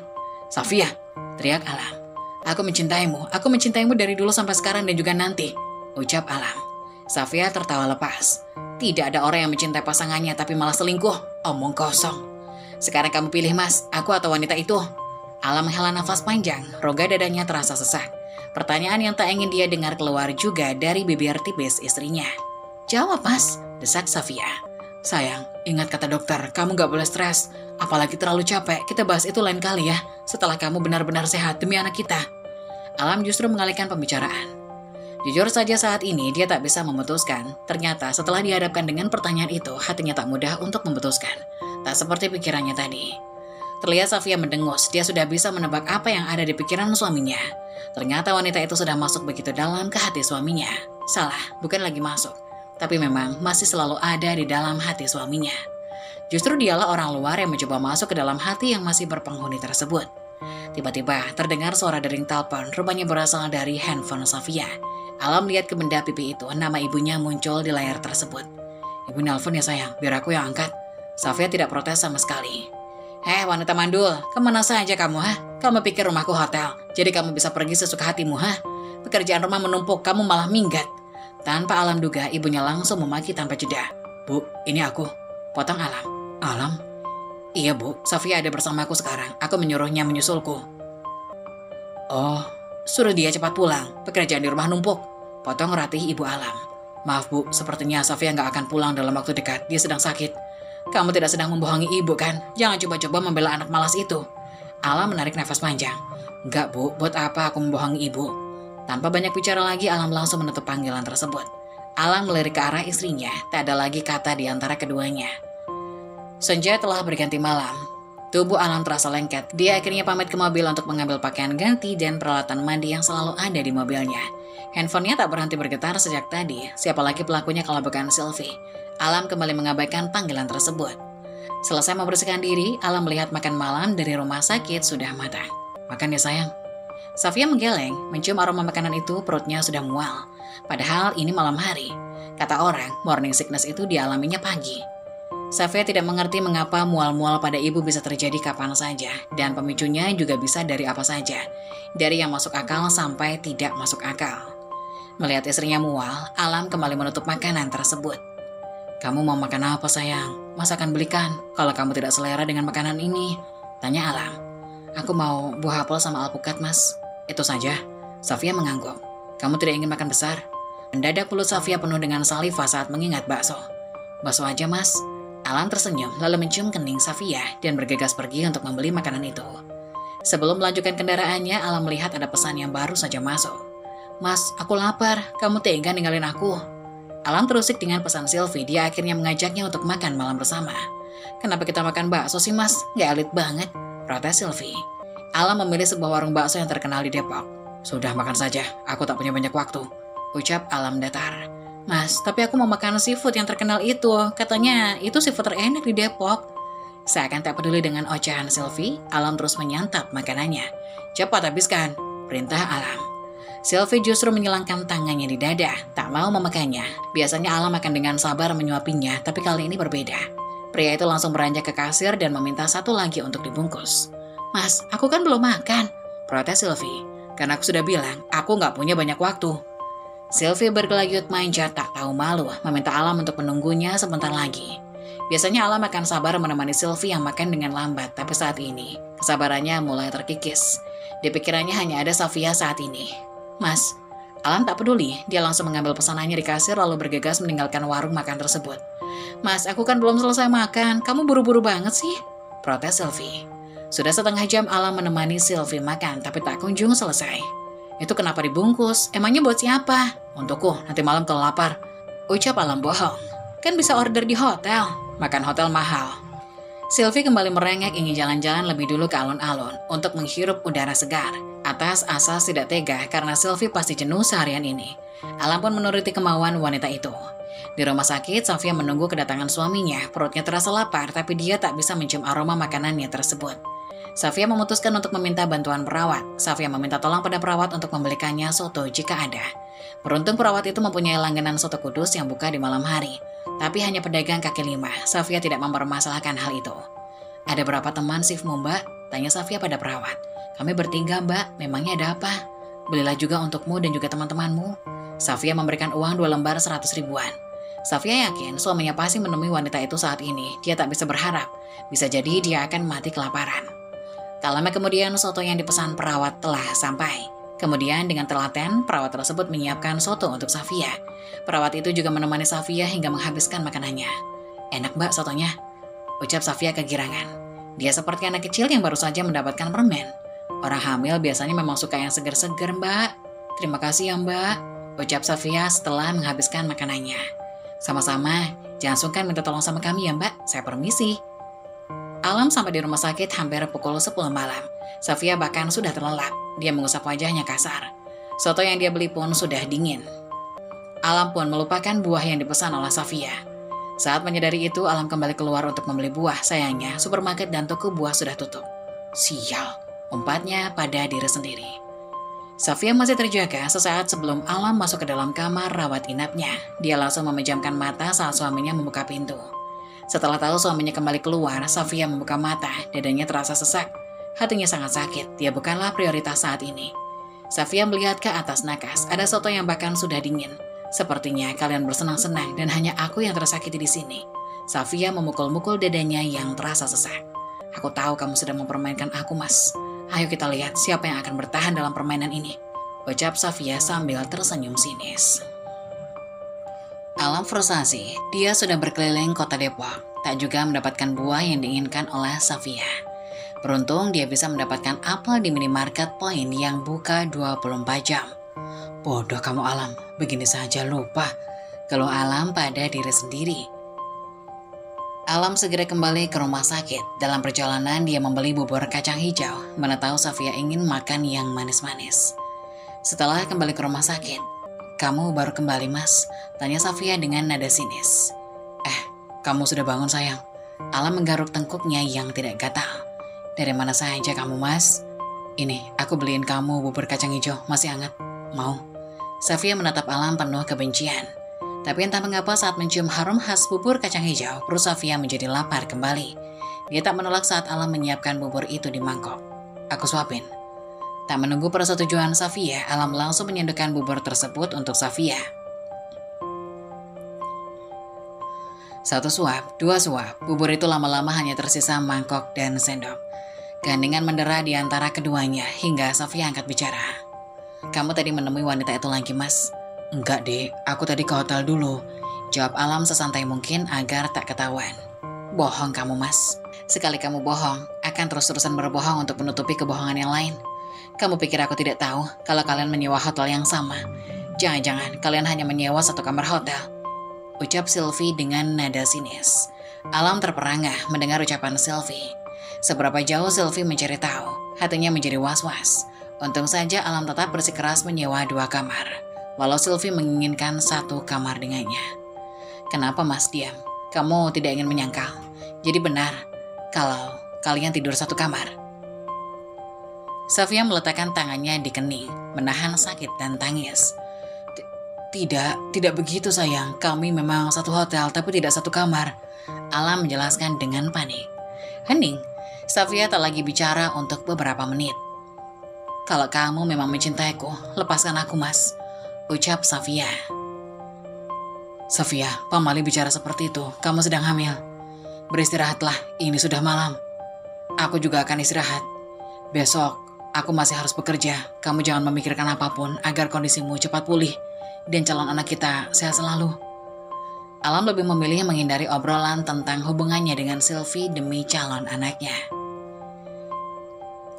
Safia, teriak Alam. Aku mencintaimu dari dulu sampai sekarang dan juga nanti, ucap Alam. Safia tertawa lepas. Tidak ada orang yang mencintai pasangannya tapi malah selingkuh, omong kosong. Sekarang kamu pilih mas, aku atau wanita itu? Alam menghela nafas panjang, rongga dadanya terasa sesak. Pertanyaan yang tak ingin dia dengar keluar juga dari bibir tipis istrinya. Jawab mas, desak Safia. Sayang, ingat kata dokter, kamu gak boleh stres. Apalagi terlalu capek, kita bahas itu lain kali ya. Setelah kamu benar-benar sehat demi anak kita. Alam justru mengalihkan pembicaraan. Jujur saja saat ini dia tak bisa memutuskan. Ternyata setelah dihadapkan dengan pertanyaan itu, hatinya tak mudah untuk memutuskan. Tak seperti pikirannya tadi. Terlihat Safia mendengus, dia sudah bisa menebak apa yang ada di pikiran suaminya. Ternyata wanita itu sudah masuk begitu dalam ke hati suaminya. Salah, bukan lagi masuk. Tapi memang masih selalu ada di dalam hati suaminya. Justru dialah orang luar yang mencoba masuk ke dalam hati yang masih berpenghuni tersebut. Tiba-tiba terdengar suara dering telepon, rupanya berasal dari handphone Safia. Alam melihat ke benda pipi itu, nama ibunya muncul di layar tersebut. Ibu nelpon ya sayang, biar aku yang angkat. Safia tidak protes sama sekali. Wanita mandul, kemana saja kamu Kamu pikir rumahku hotel, jadi kamu bisa pergi sesuka hatimu Pekerjaan rumah menumpuk, kamu malah minggat. Tanpa Alam duga, ibunya langsung memaki tanpa jeda. Bu, ini aku. Potong Alam. Alam? Iya bu, Safia ada bersamaku sekarang, aku menyuruhnya menyusulku. Oh, suruh dia cepat pulang, pekerjaan di rumah numpuk. Potong Ratih ibu Alam. Maaf bu, sepertinya Safia nggak akan pulang dalam waktu dekat, dia sedang sakit. Kamu tidak sedang membohongi ibu kan? Jangan coba-coba membela anak malas itu. Alam menarik nafas panjang. Enggak bu, buat apa aku membohongi ibu? Tanpa banyak bicara lagi, Alam langsung menutup panggilan tersebut. Alam melirik ke arah istrinya, tak ada lagi kata di antara keduanya. Senja telah berganti malam. Tubuh Alam terasa lengket. Dia akhirnya pamit ke mobil untuk mengambil pakaian ganti dan peralatan mandi yang selalu ada di mobilnya. Handphonenya tak berhenti bergetar sejak tadi. Siapa lagi pelakunya kalau bukan Sylvie? Alam kembali mengabaikan panggilan tersebut. Selesai membersihkan diri, Alam melihat makan malam dari rumah sakit sudah matang. Makan ya sayang. Safia menggeleng, mencium aroma makanan itu, perutnya sudah mual. Padahal ini malam hari. Kata orang, morning sickness itu dialaminya pagi. Safia tidak mengerti mengapa mual-mual pada ibu bisa terjadi kapan saja, dan pemicunya juga bisa dari apa saja. Dari yang masuk akal sampai tidak masuk akal. Melihat istrinya mual, Alam kembali menutup makanan tersebut. Kamu mau makan apa sayang? Mas akan belikan kalau kamu tidak selera dengan makanan ini. Tanya Alam. Aku mau buah apel sama alpukat mas. Itu saja. Safia mengangguk. Kamu tidak ingin makan besar? Mendadak mulut Safia penuh dengan saliva saat mengingat bakso. Bakso aja mas. Alam tersenyum lalu mencium kening Safia dan bergegas pergi untuk membeli makanan itu. Sebelum melanjutkan kendaraannya, Alam melihat ada pesan yang baru saja masuk. Mas, aku lapar. Kamu tega ninggalin aku? Alam terusik dengan pesan Sylvie, dia akhirnya mengajaknya untuk makan malam bersama. Kenapa kita makan bakso sih mas? Gak elit banget, protes Sylvie. Alam memilih sebuah warung bakso yang terkenal di Depok. Sudah makan saja, aku tak punya banyak waktu, ucap Alam datar. Mas, tapi aku mau makan seafood yang terkenal itu. Katanya itu seafood terenak di Depok. Seakan tak peduli dengan ocehan Sylvie, Alam terus menyantap makanannya. Cepat habiskan, perintah Alam. Sylvie justru menyilangkan tangannya di dada, tak mau memakannya. Biasanya Alam akan dengan sabar menyuapinya, tapi kali ini berbeda. Pria itu langsung beranjak ke kasir dan meminta satu lagi untuk dibungkus. Mas, aku kan belum makan, protes Sylvie. Karena aku sudah bilang, aku nggak punya banyak waktu. Sylvie berkelanjut manja tak tahu malu, meminta Alam untuk menunggunya sebentar lagi. Biasanya Alam akan sabar menemani Sylvie yang makan dengan lambat, tapi saat ini, kesabarannya mulai terkikis. Di pikirannya hanya ada Sofia saat ini. Mas, Alam tak peduli, dia langsung mengambil pesanannya di kasir lalu bergegas meninggalkan warung makan tersebut. Mas, aku kan belum selesai makan, kamu buru-buru banget sih, protes Sylvie. Sudah setengah jam Alam menemani Sylvie makan, tapi tak kunjung selesai. Itu kenapa dibungkus? Emangnya buat siapa? Untukku, nanti malam kalau lapar. Ucap Alam bohong. Kan bisa order di hotel, makan hotel mahal. Sylvie kembali merengek ingin jalan-jalan lebih dulu ke alun-alun untuk menghirup udara segar. Atas asas tidak tega karena Sylvie pasti jenuh seharian ini. Alam pun menuruti kemauan wanita itu. Di rumah sakit, Sofia menunggu kedatangan suaminya. Perutnya terasa lapar, tapi dia tak bisa mencium aroma makanannya tersebut. Sofia memutuskan untuk meminta bantuan perawat. Sofia meminta tolong pada perawat untuk membelikannya soto jika ada. Beruntung perawat itu mempunyai langganan soto Kudus yang buka di malam hari. Tapi hanya pedagang kaki lima. Sofia tidak mempermasalahkan hal itu. Ada berapa teman shiftmu, Mbak? Tanya Sofia pada perawat. Kami bertiga, Mbak. Memangnya ada apa? Belilah juga untukmu dan juga teman-temanmu. Sofia memberikan uang 2 lembar 100 ribuan. Sofia yakin suaminya pasti menemui wanita itu saat ini. Dia tak bisa berharap. Bisa jadi dia akan mati kelaparan. Tak lama kemudian soto yang dipesan perawat telah sampai. Kemudian dengan telaten, perawat tersebut menyiapkan soto untuk Sofia. Perawat itu juga menemani Sofia hingga menghabiskan makanannya. Enak, Mbak, sotonya, ucap Sofia kegirangan. Dia seperti anak kecil yang baru saja mendapatkan permen. Orang hamil biasanya memang suka yang seger-seger, Mbak. Terima kasih ya, Mbak, ucap Sofia setelah menghabiskan makanannya. Sama-sama, jangan sungkan minta tolong sama kami ya, Mbak. Saya permisi. Alam sampai di rumah sakit hampir pukul 10 malam. Sofia bahkan sudah terlelap. Dia mengusap wajahnya kasar. Soto yang dia beli pun sudah dingin. Alam pun melupakan buah yang dipesan oleh Sofia. Saat menyadari itu, Alam kembali keluar untuk membeli buah. Sayangnya, supermarket dan toko buah sudah tutup. Sial, umpatnya pada diri sendiri. Sofia masih terjaga sesaat sebelum Alam masuk ke dalam kamar rawat inapnya. Dia langsung memejamkan mata saat suaminya membuka pintu. Setelah tahu suaminya kembali keluar, Sofia membuka mata, dadanya terasa sesak. Hatinya sangat sakit, dia bukanlah prioritas saat ini. Sofia melihat ke atas nakas, ada soto yang bahkan sudah dingin. Sepertinya kalian bersenang-senang dan hanya aku yang tersakiti di sini. Sofia memukul-mukul dadanya yang terasa sesak. Aku tahu kamu sudah mempermainkan aku, Mas. Ayo kita lihat siapa yang akan bertahan dalam permainan ini, ucap Sofia sambil tersenyum sinis. Alam frustasi, dia sudah berkeliling kota Depok, tak juga mendapatkan buah yang diinginkan oleh Sofia. Beruntung dia bisa mendapatkan apel di minimarket Point yang buka 24 jam. Bodoh kamu Alam, begini saja lupa kalau Alam pada diri sendiri. Alam segera kembali ke rumah sakit. Dalam perjalanan dia membeli bubur kacang hijau, mana tahu Sofia ingin makan yang manis-manis. Setelah kembali ke rumah sakit, kamu baru kembali, Mas? Tanya Sofia dengan nada sinis. Kamu sudah bangun sayang. Alam menggaruk tengkuknya yang tidak gatal. Dari mana saja kamu, Mas? Ini, aku beliin kamu bubur kacang hijau, masih hangat. Mau? Sofia menatap Alam penuh kebencian. Tapi entah mengapa saat mencium harum khas bubur kacang hijau, perut Sofia menjadi lapar kembali. Dia tak menolak saat Alam menyiapkan bubur itu di mangkok. Aku suapin. Tak menunggu persetujuan Sofia, Alam langsung menyendokkan bubur tersebut untuk Sofia. 1 suap, 2 suap, bubur itu lama-lama hanya tersisa mangkok dan sendok. Keheningan mendera di antara keduanya hingga Sofia angkat bicara. Kamu tadi menemui wanita itu lagi, Mas? Enggak, Dek. Aku tadi ke hotel dulu. Jawab Alam sesantai mungkin agar tak ketahuan. Bohong kamu, Mas. Sekali kamu bohong, akan terus-terusan berbohong untuk menutupi kebohongan yang lain. Kamu pikir aku tidak tahu kalau kalian menyewa hotel yang sama? Jangan-jangan kalian hanya menyewa 1 kamar hotel, ucap Sylvie dengan nada sinis. Alam terperangah mendengar ucapan Sylvie. Seberapa jauh Sylvie mencari tahu, hatinya menjadi was-was. Untung saja Alam tetap bersikeras menyewa 2 kamar, walau Sylvie menginginkan 1 kamar dengannya. Kenapa Mas diam? Kamu tidak ingin menyangkal? Jadi benar, kalau kalian tidur satu kamar? Safia meletakkan tangannya di kening, menahan sakit dan tangis. Tidak begitu sayang. Kami memang satu hotel tapi tidak satu kamar. Alam menjelaskan dengan panik. Hening, Safia tak lagi bicara untuk beberapa menit. Kalau kamu memang mencintaiku, lepaskan aku, Mas, ucap Safia. Safia, Pamali bicara seperti itu. Kamu sedang hamil. Beristirahatlah, ini sudah malam. Aku juga akan istirahat. Besok, aku masih harus bekerja. Kamu jangan memikirkan apapun agar kondisimu cepat pulih dan calon anak kita sehat selalu. Alam lebih memilih menghindari obrolan tentang hubungannya dengan Sylvie demi calon anaknya.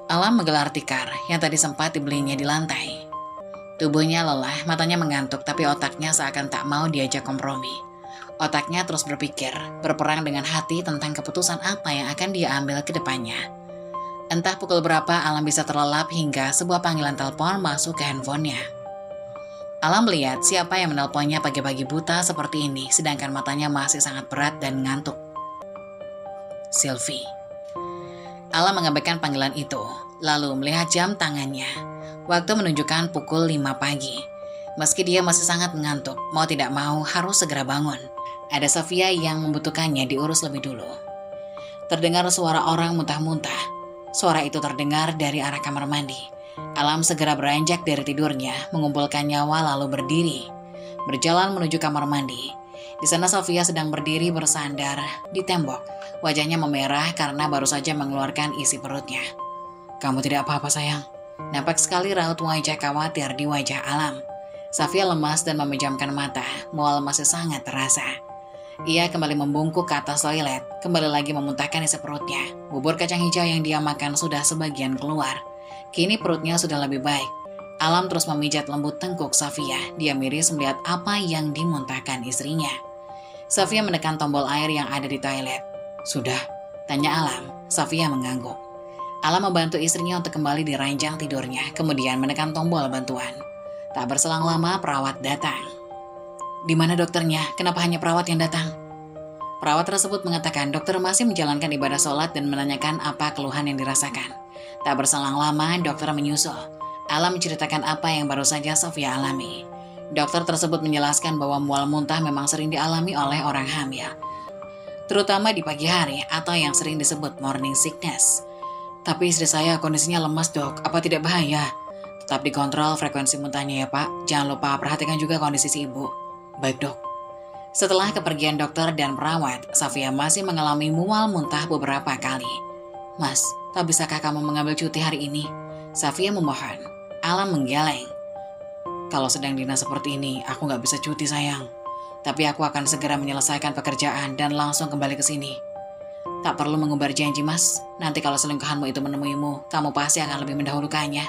Alam menggelar tikar yang tadi sempat dibelinya di lantai. Tubuhnya lelah, matanya mengantuk, tapi otaknya seakan tak mau diajak kompromi. Otaknya terus berpikir, berperang dengan hati tentang keputusan apa yang akan dia ambil ke depannya. Entah pukul berapa Alam bisa terlelap hingga sebuah panggilan telepon masuk ke handphonenya. Alam melihat siapa yang menelponnya pagi-pagi buta seperti ini, sedangkan matanya masih sangat berat dan ngantuk. Sylvie. Alam mengabaikan panggilan itu, lalu melihat jam tangannya. Waktu menunjukkan pukul 5 pagi. Meski dia masih sangat mengantuk, mau tidak mau harus segera bangun. Ada Safia yang membutuhkannya diurus lebih dulu. Terdengar suara orang muntah-muntah. Suara itu terdengar dari arah kamar mandi. Alam segera beranjak dari tidurnya, mengumpulkan nyawa lalu berdiri. Berjalan menuju kamar mandi. Di sana Safia sedang berdiri bersandar di tembok. Wajahnya memerah karena baru saja mengeluarkan isi perutnya. Kamu tidak apa-apa sayang. Nampak sekali raut wajah khawatir di wajah Alam. Safia lemas dan memejamkan mata, mual masih sangat terasa. Ia kembali membungkuk ke atas toilet, kembali lagi memuntahkan isi perutnya. Bubur kacang hijau yang dia makan sudah sebagian keluar. Kini perutnya sudah lebih baik. Alam terus memijat lembut tengkuk Safia. Dia miris melihat apa yang dimuntahkan istrinya. Safia menekan tombol air yang ada di toilet. Sudah? Tanya Alam. Safia mengangguk. Alam membantu istrinya untuk kembali di ranjang tidurnya, kemudian menekan tombol bantuan. Tak berselang lama perawat datang. Di mana dokternya? Kenapa hanya perawat yang datang? Perawat tersebut mengatakan dokter masih menjalankan ibadah sholat dan menanyakan apa keluhan yang dirasakan. Tak berselang lama dokter menyusul. Alam menceritakan apa yang baru saja Safia alami. Dokter tersebut menjelaskan bahwa mual muntah memang sering dialami oleh orang hamil, terutama di pagi hari atau yang sering disebut morning sickness. Tapi istri saya kondisinya lemas dok, apa tidak bahaya? Tetap dikontrol frekuensi muntahnya ya pak, jangan lupa perhatikan juga kondisi si ibu. Baik dok. Setelah kepergian dokter dan perawat, Safia masih mengalami mual muntah beberapa kali. Mas, tak bisakah kamu mengambil cuti hari ini? Safia memohon. Alam menggeleng. Kalau sedang dinas seperti ini, aku nggak bisa cuti sayang. Tapi aku akan segera menyelesaikan pekerjaan dan langsung kembali ke sini. Tak perlu mengumbar janji mas, nanti kalau selingkuhanmu itu menemuimu, kamu pasti akan lebih mendahulukannya.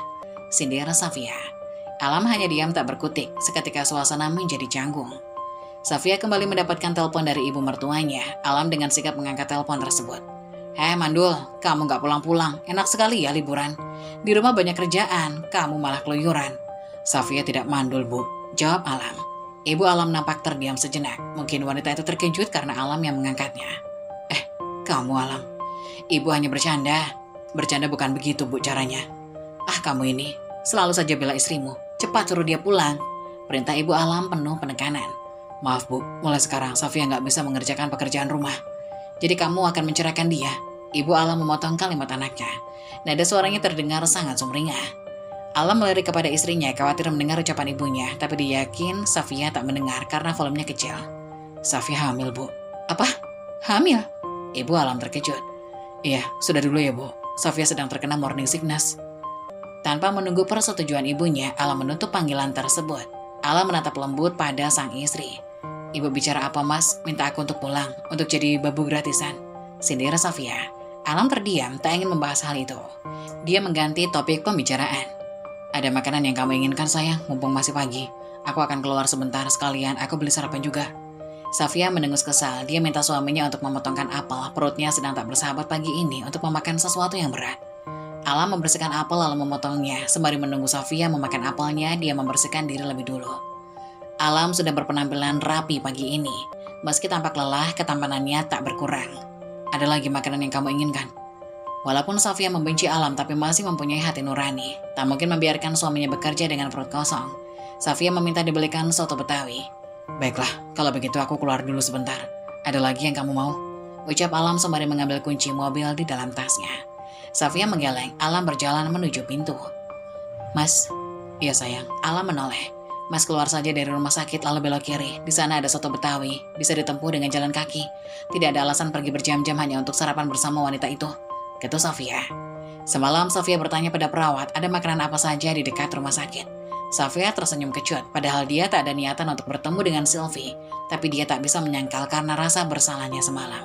Sindir Safia. Alam hanya diam tak berkutik, seketika suasana menjadi canggung. Safia kembali mendapatkan telepon dari ibu mertuanya. Alam dengan sigap mengangkat telepon tersebut. Mandul, kamu gak pulang-pulang, enak sekali ya liburan. Di rumah banyak kerjaan, kamu malah keluyuran. Safia tidak mandul bu, jawab Alam. Ibu Alam nampak terdiam sejenak, mungkin wanita itu terkejut karena Alam yang mengangkatnya. Kamu Alam, ibu hanya bercanda. Bercanda bukan begitu bu caranya. Kamu ini, selalu saja bela istrimu, cepat suruh dia pulang. Perintah ibu Alam penuh penekanan. Maaf bu, mulai sekarang Safia gak bisa mengerjakan pekerjaan rumah. Jadi kamu akan menceraikan dia. Ibu Alam memotong kalimat anaknya. Nada suaranya terdengar sangat sumringah. Alam melirik kepada istrinya, khawatir mendengar ucapan ibunya, tapi dia yakin Safia tak mendengar karena volumenya kecil. Safia hamil, Bu. Apa? Hamil? Ibu Alam terkejut. Iya, sudah dulu ya, Bu. Safia sedang terkena morning sickness. Tanpa menunggu persetujuan ibunya, Alam menutup panggilan tersebut. Alam menatap lembut pada sang istri. Ibu bicara apa mas? Minta aku untuk pulang, untuk jadi babu gratisan. Sindir Safia. Alam terdiam, tak ingin membahas hal itu. Dia mengganti topik pembicaraan. Ada makanan yang kamu inginkan sayang, mumpung masih pagi. Aku akan keluar sebentar sekalian, aku beli sarapan juga. Safia mendengus kesal, dia minta suaminya untuk memotongkan apel. Perutnya sedang tak bersahabat pagi ini untuk memakan sesuatu yang berat. Alam membersihkan apel lalu memotongnya. Sembari menunggu Safia memakan apelnya, dia membersihkan diri lebih dulu. Alam sudah berpenampilan rapi pagi ini. Meski tampak lelah, ketampanannya tak berkurang. Ada lagi makanan yang kamu inginkan? Walaupun Safia membenci Alam tapi masih mempunyai hati nurani, tak mungkin membiarkan suaminya bekerja dengan perut kosong. Safia meminta dibelikan soto Betawi. Baiklah, kalau begitu aku keluar dulu sebentar. Ada lagi yang kamu mau? Ucap Alam sembari mengambil kunci mobil di dalam tasnya. Safia menggeleng, Alam berjalan menuju pintu. Mas, iya sayang, Alam menoleh. Mas keluar saja dari rumah sakit lalu belok kiri. Di sana ada soto Betawi, bisa ditempuh dengan jalan kaki. Tidak ada alasan pergi berjam-jam hanya untuk sarapan bersama wanita itu. Kata Safia. Semalam Safia bertanya pada perawat ada makanan apa saja di dekat rumah sakit. Safia tersenyum kecut, padahal dia tak ada niatan untuk bertemu dengan Sylvie. Tapi dia tak bisa menyangkal karena rasa bersalahnya semalam.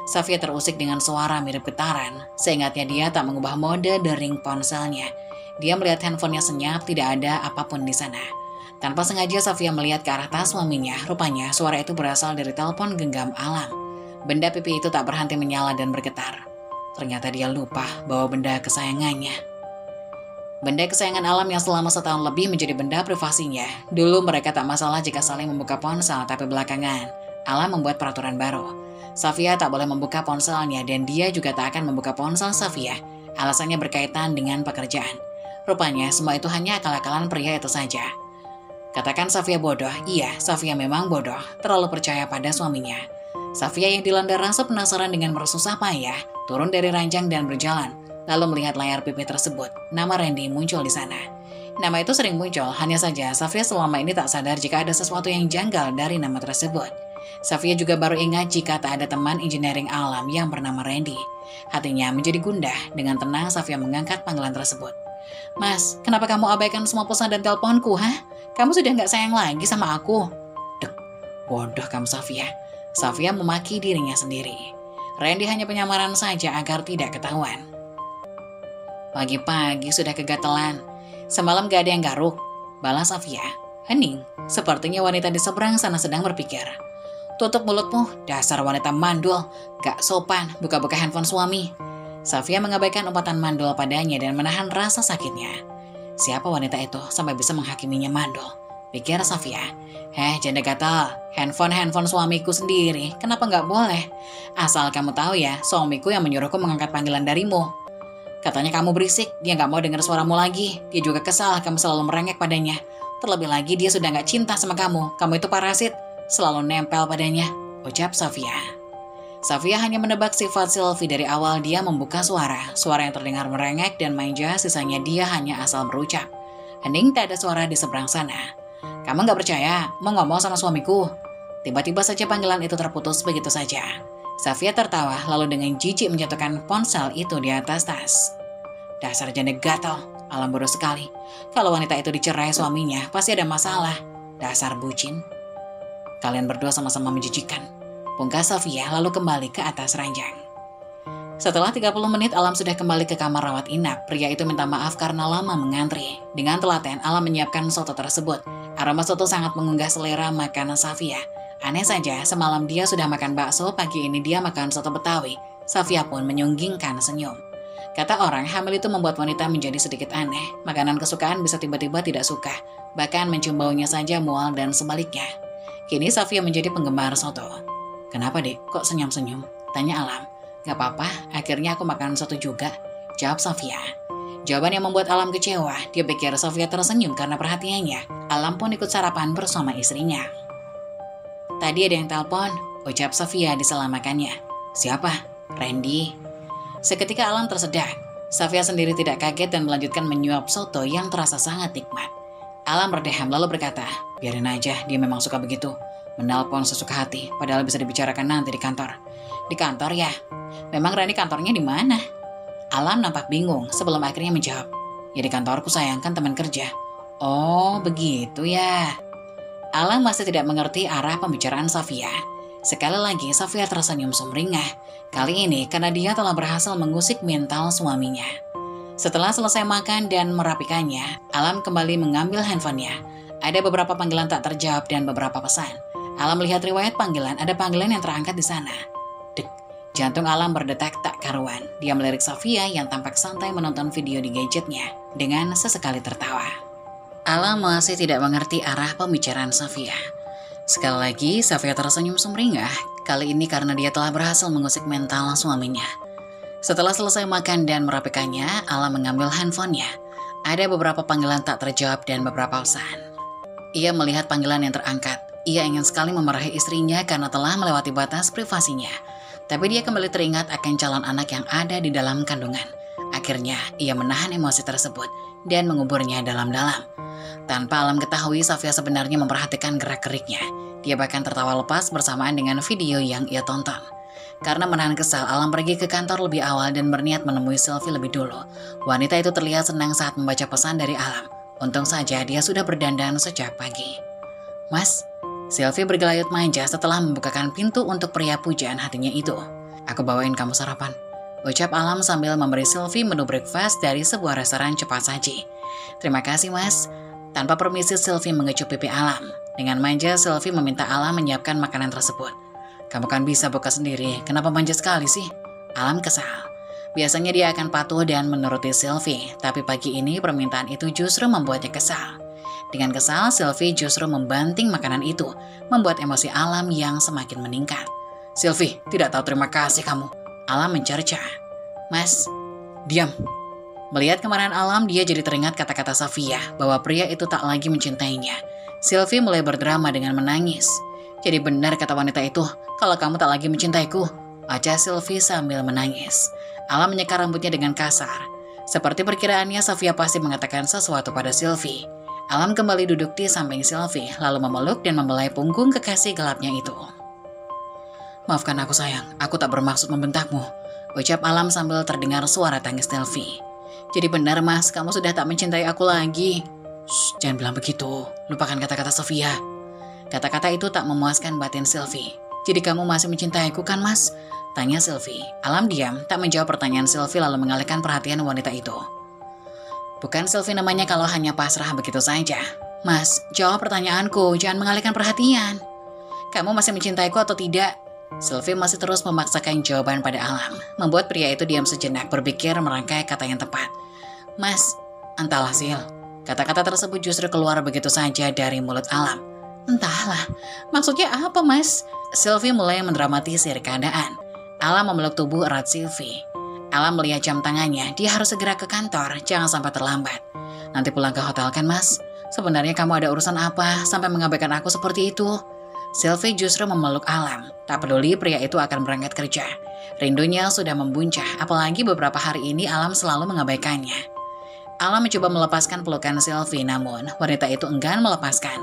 Safia terusik dengan suara mirip getaran. Seingatnya dia tak mengubah mode dering ponselnya. Dia melihat handphonenya senyap, tidak ada apapun di sana. Tanpa sengaja Safia melihat ke arah tas suaminya. Rupanya suara itu berasal dari telepon genggam Alam. Benda pipi itu tak berhenti menyala dan bergetar. Ternyata dia lupa bawa benda kesayangannya. Benda kesayangan Alam yang selama setahun lebih menjadi benda privasinya. Dulu mereka tak masalah jika saling membuka ponsel, tapi belakangan Alam membuat peraturan baru. Safia tak boleh membuka ponselnya dan dia juga tak akan membuka ponsel Safia. Alasannya berkaitan dengan pekerjaan. Rupanya semua itu hanya akal-akalan pria itu saja. Katakan Safia bodoh, iya Safia memang bodoh, terlalu percaya pada suaminya. Safia yang dilanda rasa penasaran dengan bersusah payah, turun dari ranjang dan berjalan, lalu melihat layar pipi tersebut. Nama Randy muncul di sana. Nama itu sering muncul, hanya saja Safia selama ini tak sadar jika ada sesuatu yang janggal dari nama tersebut. Safia juga baru ingat jika tak ada teman engineering Alam yang bernama Randy. Hatinya menjadi gundah, dengan tenang Safia mengangkat panggilan tersebut. Mas, kenapa kamu abaikan semua pesan dan teleponku, hah? Kamu sudah nggak sayang lagi sama aku? Dek, bodoh kamu Safia. Safia memaki dirinya sendiri. Randy hanya penyamaran saja agar tidak ketahuan. Pagi-pagi sudah kegatelan. Semalam gak ada yang garuk. Balas Safia. Hening, sepertinya wanita di seberang sana sedang berpikir. Tutup mulutmu, dasar wanita mandul. Gak sopan, buka-buka handphone suami. Safia mengabaikan umpatan mandul padanya dan menahan rasa sakitnya. Siapa wanita itu sampai bisa menghakiminya mandul? Pikir Safia. Janda gatal, handphone suamiku sendiri, kenapa nggak boleh? Asal kamu tahu ya, suamiku yang menyuruhku mengangkat panggilan darimu. Katanya kamu berisik, dia nggak mau dengar suaramu lagi. Dia juga kesal, kamu selalu merengek padanya. Terlebih lagi dia sudah nggak cinta sama kamu itu parasit, selalu nempel padanya, ucap Safia. Safia hanya menebak sifat Sylvie dari awal dia membuka suara yang terdengar merengek dan manja, sisanya dia hanya asal berucap. Hening tak ada suara di seberang sana. Kamu gak percaya? Mau ngomong sama suamiku? Tiba-tiba saja panggilan itu terputus begitu saja. Safia tertawa lalu dengan jijik menjatuhkan ponsel itu di atas tas. Dasar janda gatal, Alam bodoh sekali. Kalau wanita itu dicerai suaminya, pasti ada masalah. Dasar bucin. Kalian berdua sama-sama menjijikan. Pungkas Safia lalu kembali ke atas ranjang. Setelah 30 menit Alam sudah kembali ke kamar rawat inap. Pria itu minta maaf karena lama mengantri. Dengan telaten Alam menyiapkan soto tersebut. Aroma soto sangat mengunggah selera makanan Safia. Aneh saja, semalam dia sudah makan bakso, pagi ini dia makan soto Betawi. Safia pun menyunggingkan senyum. Kata orang, hamil itu membuat wanita menjadi sedikit aneh. Makanan kesukaan bisa tiba-tiba tidak suka. Bahkan mencium baunya saja mual dan sebaliknya. Kini Safia menjadi penggemar soto. Kenapa dek, kok senyum-senyum? Tanya Alam. Gak apa-apa, akhirnya aku makan soto juga, jawab Safia. Jawaban yang membuat Alam kecewa. Dia pikir Safia tersenyum karena perhatiannya. Alam pun ikut sarapan bersama istrinya. Tadi ada yang telepon, ucap Safia diselamakannya. Siapa? Randy. Seketika Alam tersedak. Safia sendiri tidak kaget dan melanjutkan menyuap soto yang terasa sangat nikmat. Alam berdeham lalu berkata, biarin aja, dia memang suka begitu. Menelpon sesuka hati, padahal bisa dibicarakan nanti di kantor. Di kantor ya? Memang Randy kantornya di mana? Alam nampak bingung sebelum akhirnya menjawab. Ya di kantorku sayang, kan teman kerja. Oh begitu ya. Alam masih tidak mengerti arah pembicaraan Safia. Sekali lagi Safia tersenyum sumringah. Kali ini karena dia telah berhasil mengusik mental suaminya. Setelah selesai makan dan merapikannya, Alam kembali mengambil handphonenya. Ada beberapa panggilan tak terjawab dan beberapa pesan. Alam melihat riwayat panggilan, ada panggilan yang terangkat di sana. Dek, jantung Alam berdetak tak karuan. Dia melirik Safia yang tampak santai menonton video di gadgetnya dengan sesekali tertawa. Alam masih tidak mengerti arah pembicaraan Safia. Sekali lagi, Safia tersenyum sumringah Kali ini karena dia telah berhasil mengusik mental suaminya. Setelah selesai makan dan merapikannya, Alam mengambil handphonenya. Ada beberapa panggilan tak terjawab dan beberapa pesan. Ia melihat panggilan yang terangkat. Ia ingin sekali memarahi istrinya karena telah melewati batas privasinya. Tapi dia kembali teringat akan calon anak yang ada di dalam kandungan. Akhirnya, ia menahan emosi tersebut dan menguburnya dalam-dalam. Tanpa Alam ketahui, Safia sebenarnya memperhatikan gerak-geriknya. Dia bahkan tertawa lepas bersamaan dengan video yang ia tonton. Karena menahan kesal, Alam pergi ke kantor lebih awal dan berniat menemui Sylvie lebih dulu. Wanita itu terlihat senang saat membaca pesan dari Alam. Untung saja dia sudah berdandan sejak pagi. "Mas," Sylvie bergelayut manja setelah membukakan pintu untuk pria pujaan hatinya itu. "Aku bawain kamu sarapan," ucap Alam sambil memberi Sylvie menu breakfast dari sebuah restoran cepat saji. "Terima kasih, Mas." Tanpa permisi, Sylvie mengecup pipi Alam. Dengan manja, Sylvie meminta Alam menyiapkan makanan tersebut. "Kamu kan bisa buka sendiri, kenapa manja sekali sih?" Alam kesal. Biasanya dia akan patuh dan menuruti Sylvie, tapi pagi ini permintaan itu justru membuatnya kesal. Dengan kesal, Sylvie justru membanting makanan itu, membuat emosi Alam yang semakin meningkat. "Sylvie, tidak tahu terima kasih kamu." Alam mencerca. "Mas, diam." Melihat kemarahan Alam, dia jadi teringat kata-kata Safia bahwa pria itu tak lagi mencintainya. Sylvie mulai berdrama dengan menangis. "Jadi benar kata wanita itu, kalau kamu tak lagi mencintaiku," ucap Sylvie sambil menangis. Alam menyeka rambutnya dengan kasar. Seperti perkiraannya, Safia pasti mengatakan sesuatu pada Sylvie. Alam kembali duduk di samping Sylvie, lalu memeluk dan membelai punggung kekasih gelapnya itu. "Maafkan aku sayang, aku tak bermaksud membentakmu," ucap Alam sambil terdengar suara tangis Sylvie. "Jadi benar Mas, kamu sudah tak mencintai aku lagi." "Shh, jangan bilang begitu, lupakan kata-kata Sofia." Kata-kata itu tak memuaskan batin Sylvie. "Jadi kamu masih mencintaiku kan, Mas?" tanya Sylvie. Alam diam, tak menjawab pertanyaan Sylvie lalu mengalihkan perhatian wanita itu. "Bukan Sylvie namanya kalau hanya pasrah begitu saja." "Mas, jawab pertanyaanku, jangan mengalihkan perhatian. Kamu masih mencintaiku atau tidak?" Sylvie masih terus memaksakan jawaban pada Alam, membuat pria itu diam sejenak berpikir merangkai kata yang tepat. "Mas, entahlah Sil." Kata-kata tersebut justru keluar begitu saja dari mulut Alam. "Entahlah, maksudnya apa Mas?" Sylvie mulai mendramatisir keadaan. Alam memeluk tubuh erat Sylvie. Alam melihat jam tangannya, dia harus segera ke kantor, jangan sampai terlambat. "Nanti pulang ke hotel kan Mas? Sebenarnya kamu ada urusan apa sampai mengabaikan aku seperti itu?" Sylvie justru memeluk Alam. Tak peduli pria itu akan berangkat kerja. Rindunya sudah membuncah, apalagi beberapa hari ini Alam selalu mengabaikannya. Alam mencoba melepaskan pelukan Sylvie, namun wanita itu enggan melepaskan.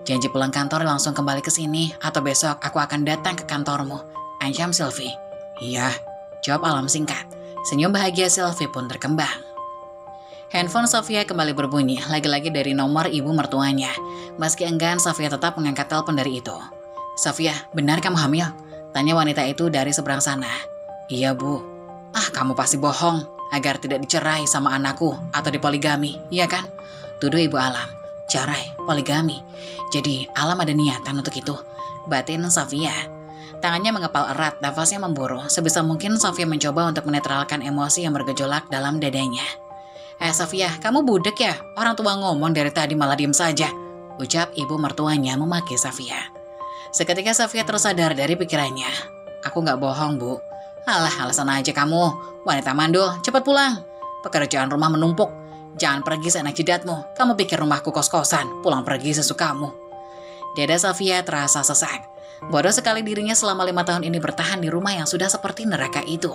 "Janji pulang kantor langsung kembali ke sini, atau besok aku akan datang ke kantormu," ancam Sylvie. "Iya," jawab Alam singkat. Senyum bahagia Sylvie pun berkembang. Handphone Safia kembali berbunyi, lagi-lagi dari nomor ibu mertuanya. Meski enggan, Safia tetap mengangkat telepon dari itu. "Safia, benar kamu hamil?" tanya wanita itu dari seberang sana. "Iya Bu." "Ah, kamu pasti bohong agar tidak dicerai sama anakku atau dipoligami, iya kan?" tuduh Ibu Alam. "Cerai, poligami. Jadi Alam ada niatan untuk itu," batin Safia. Tangannya mengepal erat, nafasnya memburu. Sebisa mungkin Safia mencoba untuk menetralkan emosi yang bergejolak dalam dadanya. Safia, kamu budek ya? Orang tua ngomong dari tadi malah diem saja," ucap ibu mertuanya memaki Safia. Seketika Safia tersadar dari pikirannya. "Aku gak bohong Bu." "Alah, alasan aja kamu. Wanita mandul, cepat pulang. Pekerjaan rumah menumpuk. Jangan pergi seenak jidatmu. Kamu pikir rumahku kos-kosan, pulang pergi sesukamu." Dada Safia terasa sesak. Bodoh sekali dirinya selama 5 tahun ini bertahan di rumah yang sudah seperti neraka itu.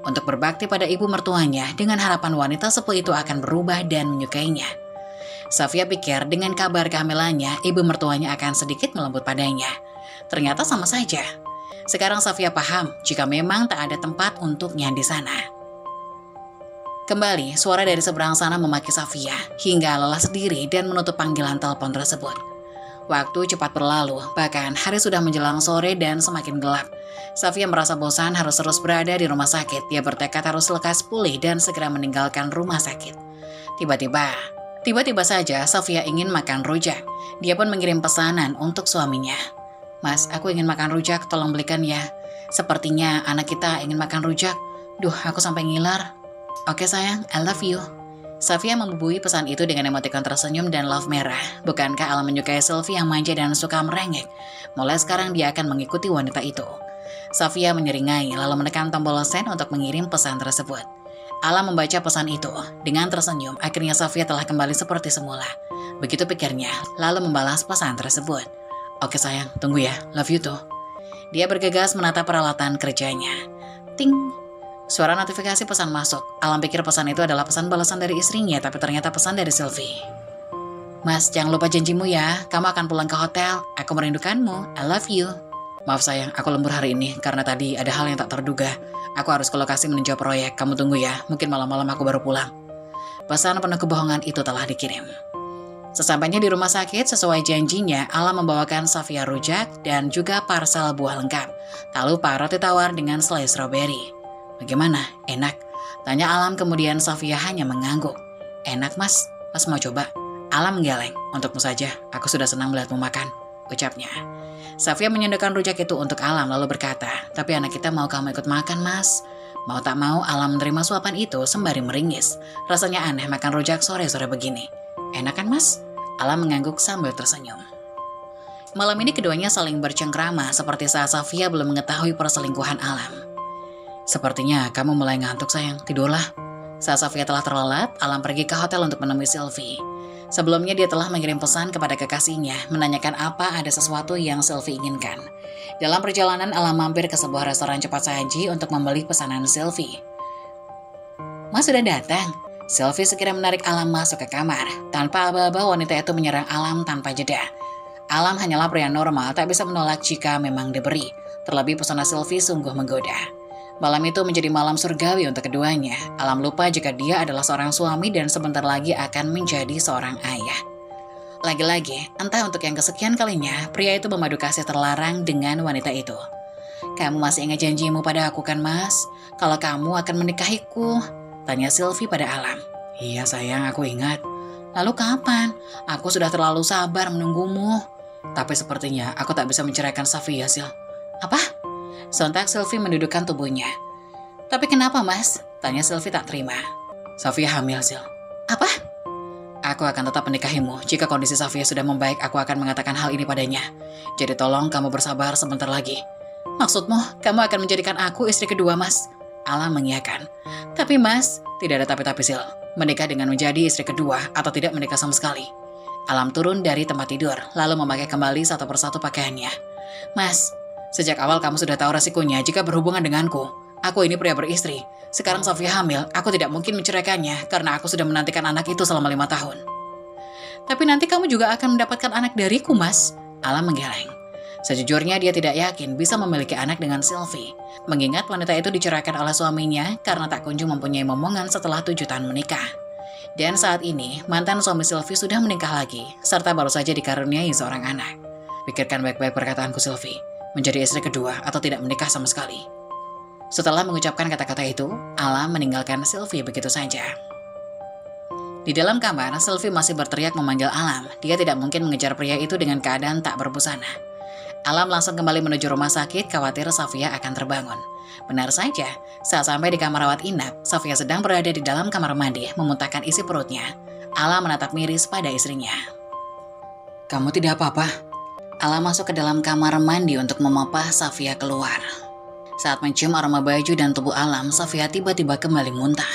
Untuk berbakti pada ibu mertuanya dengan harapan wanita sepuh itu akan berubah dan menyukainya. Safia pikir dengan kabar kehamilannya, ibu mertuanya akan sedikit melembut padanya. Ternyata sama saja. Sekarang Safia paham jika memang tak ada tempat untuknya di sana. Kembali, suara dari seberang sana memaki Safia hingga lelah sendiri dan menutup panggilan telepon tersebut. Waktu cepat berlalu, bahkan hari sudah menjelang sore dan semakin gelap. Safia merasa bosan harus terus berada di rumah sakit. Dia bertekad harus lekas pulih dan segera meninggalkan rumah sakit. Tiba-tiba saja Safia ingin makan rujak. Dia pun mengirim pesanan untuk suaminya. "Mas, aku ingin makan rujak, tolong belikan ya. Sepertinya anak kita ingin makan rujak. Duh, aku sampai ngiler." "Oke sayang, I love you." Safia membubui pesan itu dengan emotikon tersenyum dan love merah. Bukankah Alam menyukai Sylvie yang manja dan suka merengek? Mulai sekarang dia akan mengikuti wanita itu. Safia menyeringai lalu menekan tombol send untuk mengirim pesan tersebut. Alam membaca pesan itu. Dengan tersenyum, akhirnya Safia telah kembali seperti semula. Begitu pikirnya, lalu membalas pesan tersebut. Oke sayang, tunggu ya, love you too. Dia bergegas menatap peralatan kerjanya. Ting! Suara notifikasi pesan masuk. Alam pikir pesan itu adalah pesan balasan dari istrinya, tapi ternyata pesan dari Sylvie. Mas, jangan lupa janjimu ya. Kamu akan pulang ke hotel. Aku merindukanmu. I love you. Maaf sayang, aku lembur hari ini karena tadi ada hal yang tak terduga. Aku harus ke lokasi meninjau proyek. Kamu tunggu ya. Mungkin malam-malam aku baru pulang. Pesan penuh kebohongan itu telah dikirim. Sesampainya di rumah sakit, sesuai janjinya, Alam membawakan Safia rujak dan juga parsel buah lengkap. Tak lupa roti tawar dengan selai strawberry. Bagaimana? Enak? Tanya Alam, kemudian Safia hanya mengangguk. Enak mas, mas mau coba? Alam menggeleng. Untukmu saja, aku sudah senang melihatmu makan, ucapnya. Safia menyendokkan rujak itu untuk Alam lalu berkata, tapi anak kita mau kamu ikut makan mas. Mau tak mau Alam menerima suapan itu sembari meringis. Rasanya aneh makan rujak sore-sore begini. Enak kan mas? Alam mengangguk sambil tersenyum. Malam ini keduanya saling bercengkrama seperti saat Safia belum mengetahui perselingkuhan Alam. Sepertinya kamu mulai ngantuk sayang, tidurlah. Saat Safia telah terlelap, Alam pergi ke hotel untuk menemui Sylvie. Sebelumnya dia telah mengirim pesan kepada kekasihnya, menanyakan apa ada sesuatu yang Sylvie inginkan. Dalam perjalanan, Alam mampir ke sebuah restoran cepat saji untuk membeli pesanan Sylvie. Mas sudah datang. Sylvie segera menarik Alam masuk ke kamar. Tanpa aba-aba, wanita itu menyerang Alam tanpa jeda. Alam hanyalah pria normal, tak bisa menolak jika memang diberi. Terlebih pesona Sylvie sungguh menggoda. Malam itu menjadi malam surgawi untuk keduanya. Alam lupa jika dia adalah seorang suami dan sebentar lagi akan menjadi seorang ayah. Lagi-lagi, entah untuk yang kesekian kalinya, pria itu memadu kasih terlarang dengan wanita itu. Kamu masih ingat janjimu pada aku kan mas? Kalau kamu akan menikahiku? Tanya Sylvie pada Alam. Iya sayang, aku ingat. Lalu kapan? Aku sudah terlalu sabar menunggumu. Tapi sepertinya aku tak bisa menceraikan Safia, Sil. Apa? Sontak Sylvie mendudukkan tubuhnya. Tapi kenapa mas? Tanya Sylvie tak terima. Safia hamil, Sil. Apa? Aku akan tetap menikahimu. Jika kondisi Safia sudah membaik, aku akan mengatakan hal ini padanya. Jadi tolong kamu bersabar sebentar lagi. Maksudmu, kamu akan menjadikan aku istri kedua, mas? Alam mengiyakan. Tapi mas, tidak ada tapi-tapi, Sil. Menikah dengan menjadi istri kedua atau tidak menikah sama sekali. Alam turun dari tempat tidur, lalu memakai kembali satu persatu pakaiannya. Mas, sejak awal kamu sudah tahu resikonya jika berhubungan denganku. Aku ini pria beristri. Sekarang Safia hamil, aku tidak mungkin menceraikannya karena aku sudah menantikan anak itu selama 5 tahun. Tapi nanti kamu juga akan mendapatkan anak dariku, mas. Alam menggeleng. Sejujurnya dia tidak yakin bisa memiliki anak dengan Sylvie. Mengingat wanita itu diceraikan oleh suaminya karena tak kunjung mempunyai momongan setelah 7 tahun menikah. Dan saat ini, mantan suami Sylvie sudah menikah lagi, serta baru saja dikaruniai seorang anak. Pikirkan baik-baik perkataanku, Sylvie. Menjadi istri kedua atau tidak menikah sama sekali. Setelah mengucapkan kata-kata itu, Alam meninggalkan Sylvie begitu saja. Di dalam kamar, Sylvie masih berteriak memanggil Alam. Dia tidak mungkin mengejar pria itu dengan keadaan tak berbusana. Alam langsung kembali menuju rumah sakit, khawatir Safia akan terbangun. Benar saja, saat sampai di kamar rawat inap, Safia sedang berada di dalam kamar mandi, memuntahkan isi perutnya. Alam menatap miris pada istrinya. Kamu tidak apa-apa? Alam masuk ke dalam kamar mandi untuk memapah Safia keluar. Saat mencium aroma baju dan tubuh Alam, Safia tiba-tiba kembali muntah.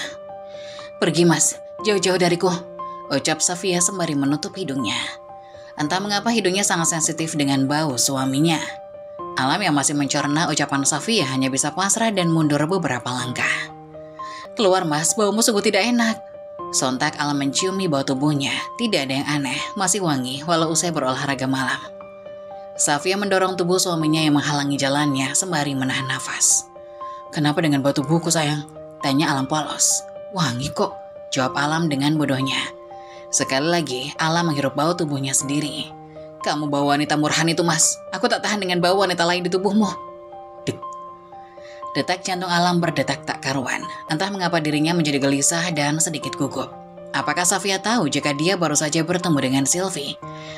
Pergi mas, jauh-jauh dariku, ucap Safia sembari menutup hidungnya. Entah mengapa hidungnya sangat sensitif dengan bau suaminya. Alam yang masih mencerna ucapan Safia hanya bisa pasrah dan mundur beberapa langkah. Keluar mas, baumu sungguh tidak enak. Sontak Alam menciumi bau tubuhnya. Tidak ada yang aneh, masih wangi walau usai berolahraga malam. Safia mendorong tubuh suaminya yang menghalangi jalannya sembari menahan nafas. Kenapa dengan bau tubuhku sayang? Tanya Alam polos. Wangi kok, jawab Alam dengan bodohnya. Sekali lagi, Alam menghirup bau tubuhnya sendiri. Kamu bau wanita murahan itu mas. Aku tak tahan dengan bau wanita lain di tubuhmu. Dek. Detak jantung Alam berdetak tak karuan. Entah mengapa dirinya menjadi gelisah dan sedikit gugup. Apakah Safia tahu jika dia baru saja bertemu dengan Sylvie?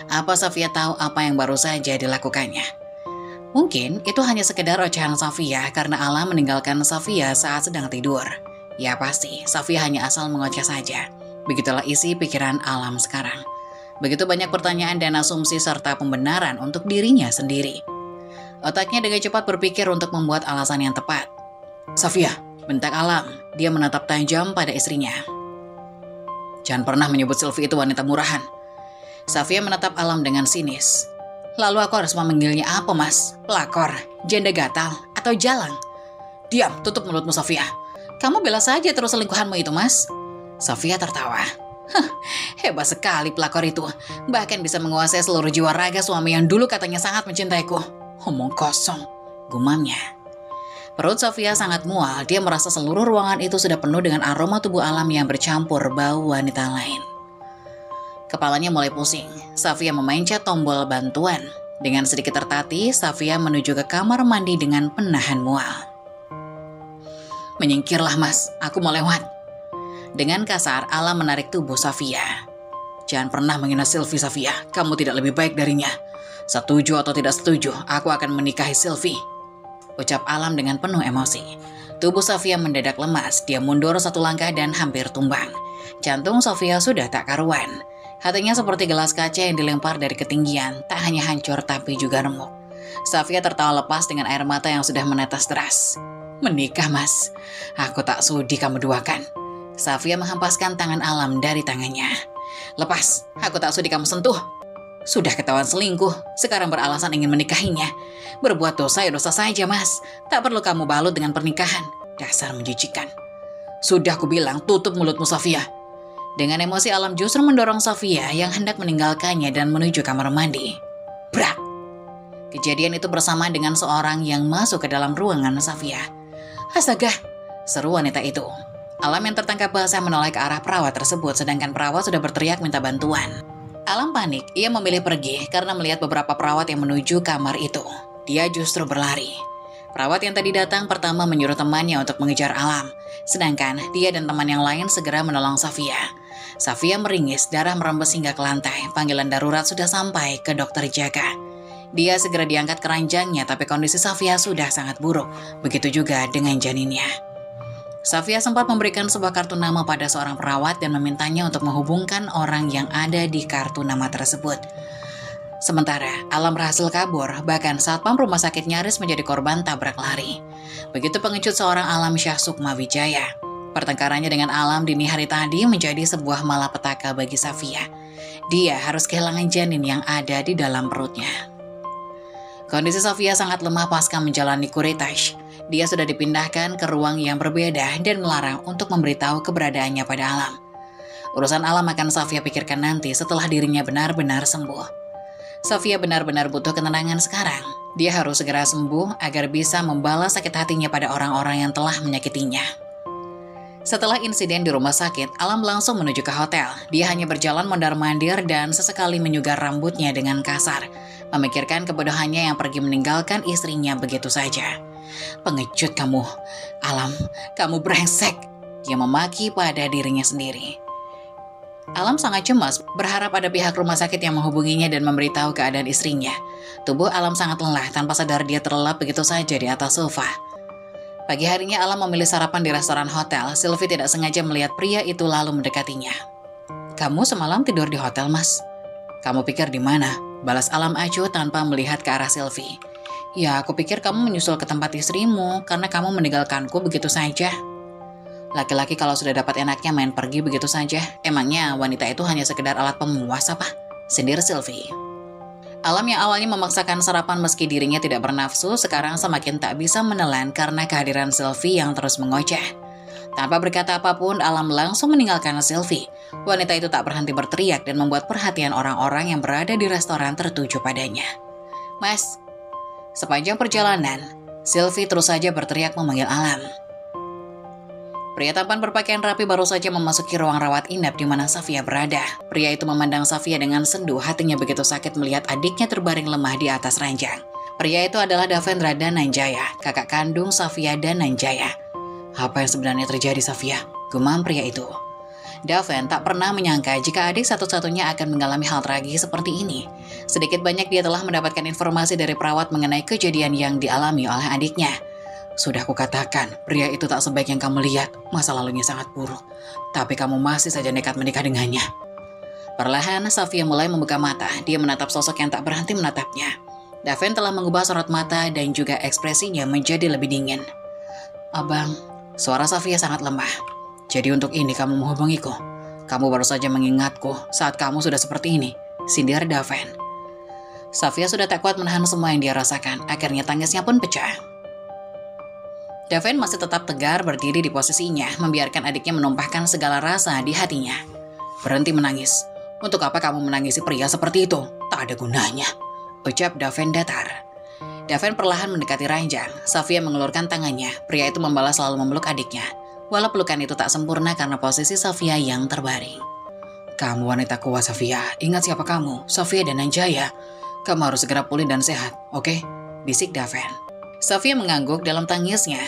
Apa Safia tahu apa yang baru saja dilakukannya? Mungkin itu hanya sekedar ocehan Safia karena Alam meninggalkan Safia saat sedang tidur. Ya pasti, Safia hanya asal mengoceh saja. Begitulah isi pikiran Alam sekarang. Begitu banyak pertanyaan dan asumsi serta pembenaran untuk dirinya sendiri. Otaknya dengan cepat berpikir untuk membuat alasan yang tepat. "Safia," bentak Alam. Dia menatap tajam pada istrinya. "Jangan pernah menyebut Sylvie itu wanita murahan." Safia menatap Alam dengan sinis. "Lalu aku harus memanggilnya apa, Mas? Pelakor, janda gatal, atau jalang?" "Diam, tutup mulutmu, Safia. Kamu bela saja terus selingkuhanmu itu, Mas." Safia tertawa. "Hebat sekali pelakor itu. Bahkan bisa menguasai seluruh jiwa raga suami yang dulu katanya sangat mencintaiku." "Omong kosong," gumamnya. Perut Safia sangat mual. Dia merasa seluruh ruangan itu sudah penuh dengan aroma tubuh Alam yang bercampur bau wanita lain. Kepalanya mulai pusing. Safia memencet tombol bantuan. Dengan sedikit tertatih, Safia menuju ke kamar mandi dengan penahan mual. "Menyingkirlah, Mas. Aku mau lewat." Dengan kasar, Alam menarik tubuh Safia. "Jangan pernah menghina Sylvie, Safia. Kamu tidak lebih baik darinya. Setuju atau tidak setuju, aku akan menikahi Sylvie," ucap Alam dengan penuh emosi. Tubuh Safia mendadak lemas. Dia mundur satu langkah dan hampir tumbang. Jantung Safia sudah tak karuan. Hatinya seperti gelas kaca yang dilempar dari ketinggian, tak hanya hancur tapi juga remuk. Safia tertawa lepas dengan air mata yang sudah menetes deras. "Menikah, Mas? Aku tak sudi kamu duakan." Safia menghempaskan tangan Alam dari tangannya. "Lepas, aku tak sudi kamu sentuh." "Sudah ketahuan selingkuh, sekarang beralasan ingin menikahinya. Berbuat dosa ya dosa saja, Mas. Tak perlu kamu balut dengan pernikahan. Dasar menjijikan." "Sudah aku bilang, tutup mulutmu, Safia." Dengan emosi, Alam justru mendorong Safia yang hendak meninggalkannya dan menuju kamar mandi. Brak! Kejadian itu bersamaan dengan seorang yang masuk ke dalam ruangan Safia. "Astaga!" seru wanita itu. Alam yang tertangkap basah menoleh ke arah perawat tersebut, sedangkan perawat sudah berteriak minta bantuan. Alam panik. Ia memilih pergi karena melihat beberapa perawat yang menuju kamar itu. Dia justru berlari. Perawat yang tadi datang pertama menyuruh temannya untuk mengejar Alam, sedangkan dia dan teman yang lain segera menolong Safia. Safia meringis, darah merembes hingga ke lantai. Panggilan darurat sudah sampai ke dokter Jaka. Dia segera diangkat ke ranjangnya, tapi kondisi Safia sudah sangat buruk. Begitu juga dengan janinnya. Safia sempat memberikan sebuah kartu nama pada seorang perawat dan memintanya untuk menghubungkan orang yang ada di kartu nama tersebut. Sementara Alam berhasil kabur, bahkan satpam rumah sakit nyaris menjadi korban tabrak lari. Begitu pengecut seorang Alam Syah Sukma Wijaya. Pertengkarannya dengan Alam dini hari tadi menjadi sebuah malapetaka bagi Safia. Dia harus kehilangan janin yang ada di dalam perutnya. Kondisi Safia sangat lemah pasca menjalani kuretage. Dia sudah dipindahkan ke ruang yang berbeda dan melarang untuk memberitahu keberadaannya pada Alam. Urusan Alam akan Safia pikirkan nanti setelah dirinya benar-benar sembuh. Safia benar-benar butuh ketenangan sekarang. Dia harus segera sembuh agar bisa membalas sakit hatinya pada orang-orang yang telah menyakitinya. Setelah insiden di rumah sakit, Alam langsung menuju ke hotel. Dia hanya berjalan mondar-mandir dan sesekali menyugar rambutnya dengan kasar, memikirkan kebodohannya yang pergi meninggalkan istrinya begitu saja. "Pengecut kamu, Alam, kamu brengsek," dia memaki pada dirinya sendiri. Alam sangat cemas, berharap ada pihak rumah sakit yang menghubunginya dan memberitahu keadaan istrinya. Tubuh Alam sangat lelah, tanpa sadar dia terlelap begitu saja di atas sofa. Pagi harinya Alam memilih sarapan di restoran hotel. Sylvie tidak sengaja melihat pria itu lalu mendekatinya. "Kamu semalam tidur di hotel, Mas?" "Kamu pikir di mana?" balas Alam acuh tanpa melihat ke arah Sylvie. "Ya, aku pikir kamu menyusul ke tempat istrimu karena kamu meninggalkanku begitu saja." "Laki-laki kalau sudah dapat enaknya main pergi begitu saja. Emangnya wanita itu hanya sekedar alat pemuas apa?" sindir Sylvie. Alam yang awalnya memaksakan sarapan meski dirinya tidak bernafsu, sekarang semakin tak bisa menelan karena kehadiran Sylvie yang terus mengoceh. Tanpa berkata apapun, Alam langsung meninggalkan Sylvie. Wanita itu tak berhenti berteriak dan membuat perhatian orang-orang yang berada di restoran tertuju padanya. "Mas." Sepanjang perjalanan, Sylvie terus saja berteriak memanggil Alam. Pria tampan berpakaian rapi baru saja memasuki ruang rawat inap di mana Safia berada. Pria itu memandang Safia dengan sendu, hatinya begitu sakit melihat adiknya terbaring lemah di atas ranjang. Pria itu adalah Davendra Dananjaya, kakak kandung Safia Dananjaya. "Apa yang sebenarnya terjadi, Safia?" gumam pria itu. Daven tak pernah menyangka jika adik satu-satunya akan mengalami hal tragis seperti ini. Sedikit banyak dia telah mendapatkan informasi dari perawat mengenai kejadian yang dialami oleh adiknya. Sudah kukatakan, pria itu tak sebaik yang kamu lihat. Masa lalunya sangat buruk. Tapi kamu masih saja nekat menikah dengannya. Perlahan, Safia mulai membuka mata. Dia menatap sosok yang tak berhenti menatapnya. Daven telah mengubah sorot mata dan juga ekspresinya menjadi lebih dingin. Abang, suara Safia sangat lemah. Jadi untuk ini kamu menghubungiku? Kamu baru saja mengingatku saat kamu sudah seperti ini, sindir Daven. Safia sudah tak kuat menahan semua yang dia rasakan. Akhirnya tangisnya pun pecah. Daven masih tetap tegar berdiri di posisinya, membiarkan adiknya menumpahkan segala rasa di hatinya. Berhenti menangis. Untuk apa kamu menangisi pria seperti itu? Tak ada gunanya, ucap Daven datar. Daven perlahan mendekati ranjang. Safia mengelurkan tangannya. Pria itu membalas selalu memeluk adiknya. Walau pelukan itu tak sempurna karena posisi Safia yang terbaring. Kamu wanita kuat, Safia. Ingat siapa kamu, Safia Dananjaya. Kamu harus segera pulih dan sehat, oke? Bisik Daven. Safia mengangguk dalam tangisnya.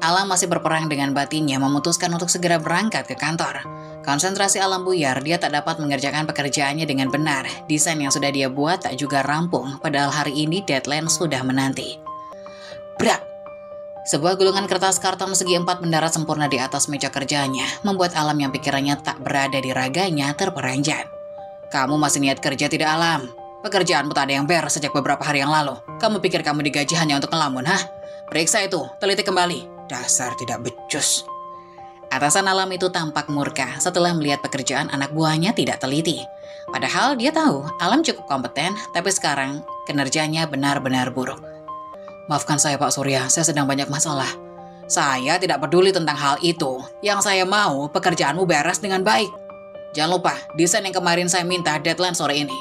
Alam masih berperang dengan batinnya, memutuskan untuk segera berangkat ke kantor. Konsentrasi Alam buyar, dia tak dapat mengerjakan pekerjaannya dengan benar. Desain yang sudah dia buat tak juga rampung, padahal hari ini deadline sudah menanti. Brak! Sebuah gulungan kertas karton segi 4 mendarat sempurna di atas meja kerjanya, membuat Alam yang pikirannya tak berada di raganya terperanjat. Kamu masih niat kerja tidak, Alam? Pekerjaanmu tak ada yang beres sejak beberapa hari yang lalu. Kamu pikir kamu digaji hanya untuk ngelamun, hah? Periksa itu, teliti kembali. Dasar tidak becus. Atasan Alam itu tampak murka setelah melihat pekerjaan anak buahnya tidak teliti. Padahal dia tahu Alam cukup kompeten, tapi sekarang kinerjanya benar-benar buruk. Maafkan saya Pak Surya, saya sedang banyak masalah. Saya tidak peduli tentang hal itu. Yang saya mau pekerjaanmu beres dengan baik. Jangan lupa, desain yang kemarin saya minta deadline sore ini.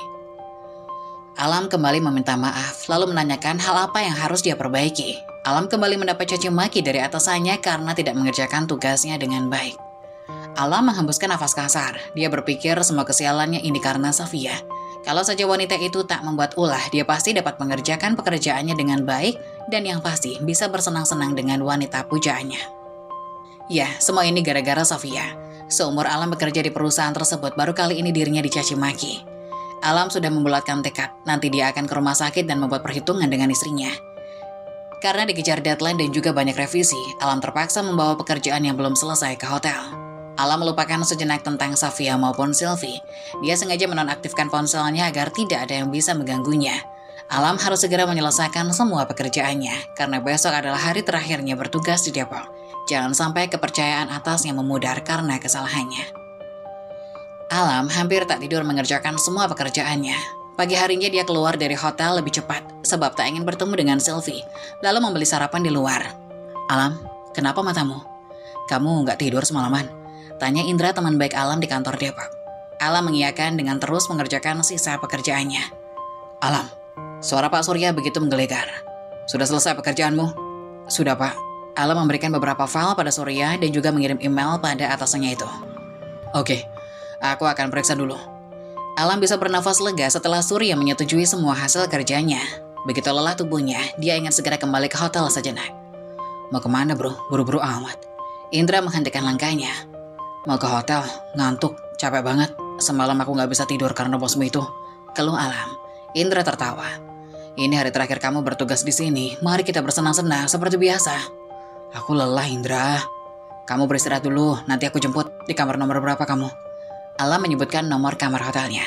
Alam kembali meminta maaf, lalu menanyakan hal apa yang harus dia perbaiki. Alam kembali mendapat caci maki dari atasannya karena tidak mengerjakan tugasnya dengan baik. Alam menghembuskan nafas kasar. Dia berpikir semua kesialannya ini karena Safia. Kalau saja wanita itu tak membuat ulah, dia pasti dapat mengerjakan pekerjaannya dengan baik dan yang pasti bisa bersenang-senang dengan wanita pujaannya. Ya, semua ini gara-gara Safia. Seumur Alam bekerja di perusahaan tersebut, baru kali ini dirinya dicaci maki. Alam sudah membulatkan tekad, nanti dia akan ke rumah sakit dan membuat perhitungan dengan istrinya. Karena dikejar deadline dan juga banyak revisi, Alam terpaksa membawa pekerjaan yang belum selesai ke hotel. Alam melupakan sejenak tentang Safia maupun Sylvie. Dia sengaja menonaktifkan ponselnya agar tidak ada yang bisa mengganggunya. Alam harus segera menyelesaikan semua pekerjaannya, karena besok adalah hari terakhirnya bertugas di Depok. Jangan sampai kepercayaan atasnya memudar karena kesalahannya. Alam hampir tak tidur mengerjakan semua pekerjaannya. Pagi harinya dia keluar dari hotel lebih cepat, sebab tak ingin bertemu dengan Sylvie, lalu membeli sarapan di luar. Alam, kenapa matamu? Kamu nggak tidur semalaman? Tanya Indra, teman baik Alam di kantor Depok. Alam mengiyakan dengan terus mengerjakan sisa pekerjaannya. Alam, suara Pak Surya begitu menggelegar. Sudah selesai pekerjaanmu? Sudah, Pak. Alam memberikan beberapa file pada Surya dan juga mengirim email pada atasannya itu. Oke. Aku akan periksa dulu. Alam bisa bernafas lega setelah Surya menyetujui semua hasil kerjanya. Begitu lelah tubuhnya, dia ingin segera kembali ke hotel sejenak. Mau kemana bro? Buru-buru amat. Indra menghentikan langkahnya. Mau ke hotel, ngantuk, capek banget. Semalam aku gak bisa tidur karena bosmu itu. Keluh Alam. Indra tertawa. Ini hari terakhir kamu bertugas di sini. Mari kita bersenang-senang seperti biasa. Aku lelah Indra. Kamu beristirahat dulu, nanti aku jemput. Di kamar nomor berapa kamu? Alam menyebutkan nomor kamar hotelnya.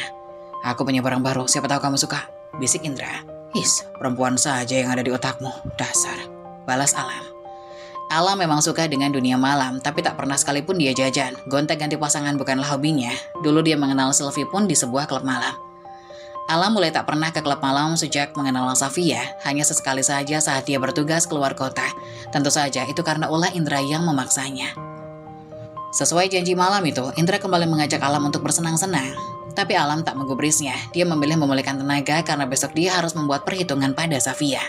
Aku punya barang baru, siapa tahu kamu suka. Bisik Indra. Is, perempuan saja yang ada di otakmu. Dasar. Balas Alam. Alam memang suka dengan dunia malam, tapi tak pernah sekalipun dia jajan. Gonta-ganti pasangan bukanlah hobinya. Dulu dia mengenal Sylvie pun di sebuah klub malam. Alam mulai tak pernah ke klub malam sejak mengenal Safia, hanya sesekali saja saat dia bertugas keluar kota. Tentu saja itu karena ulah Indra yang memaksanya. Sesuai janji malam itu, Indra kembali mengajak Alam untuk bersenang-senang. Tapi Alam tak menggubrisnya. Dia memilih memulihkan tenaga karena besok dia harus membuat perhitungan pada Safia.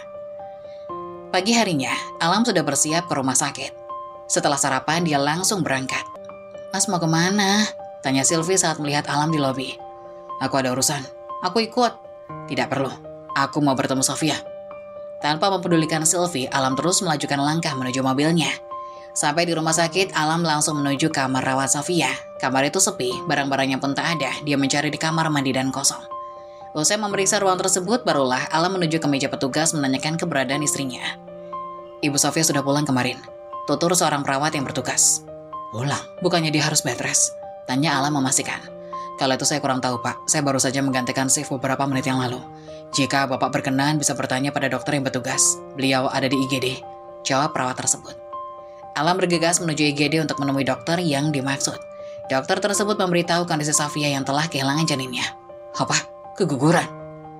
Pagi harinya, Alam sudah bersiap ke rumah sakit. Setelah sarapan, dia langsung berangkat. Mas mau kemana? Tanya Sylvie saat melihat Alam di lobi. Aku ada urusan. Aku ikut. Tidak perlu. Aku mau bertemu Safia. Tanpa mempedulikan Sylvie, Alam terus melajukan langkah menuju mobilnya. Sampai di rumah sakit, Alam langsung menuju kamar rawat Safia. Kamar itu sepi, barang-barangnya pun tak ada. Dia mencari di kamar mandi dan kosong. Usai memeriksa ruang tersebut, barulah Alam menuju ke meja petugas menanyakan keberadaan istrinya. Ibu Sofia sudah pulang kemarin, tutur seorang perawat yang bertugas. Pulang? Bukannya dia harus bed rest? Tanya Alam memastikan. Kalau itu saya kurang tahu, Pak. Saya baru saja menggantikan shift beberapa menit yang lalu. Jika Bapak berkenan bisa bertanya pada dokter yang bertugas. Beliau ada di IGD, jawab perawat tersebut. Alam bergegas menuju IGD untuk menemui dokter yang dimaksud. Dokter tersebut memberitahu kondisi Sofia yang telah kehilangan janinnya. Apa? Keguguran?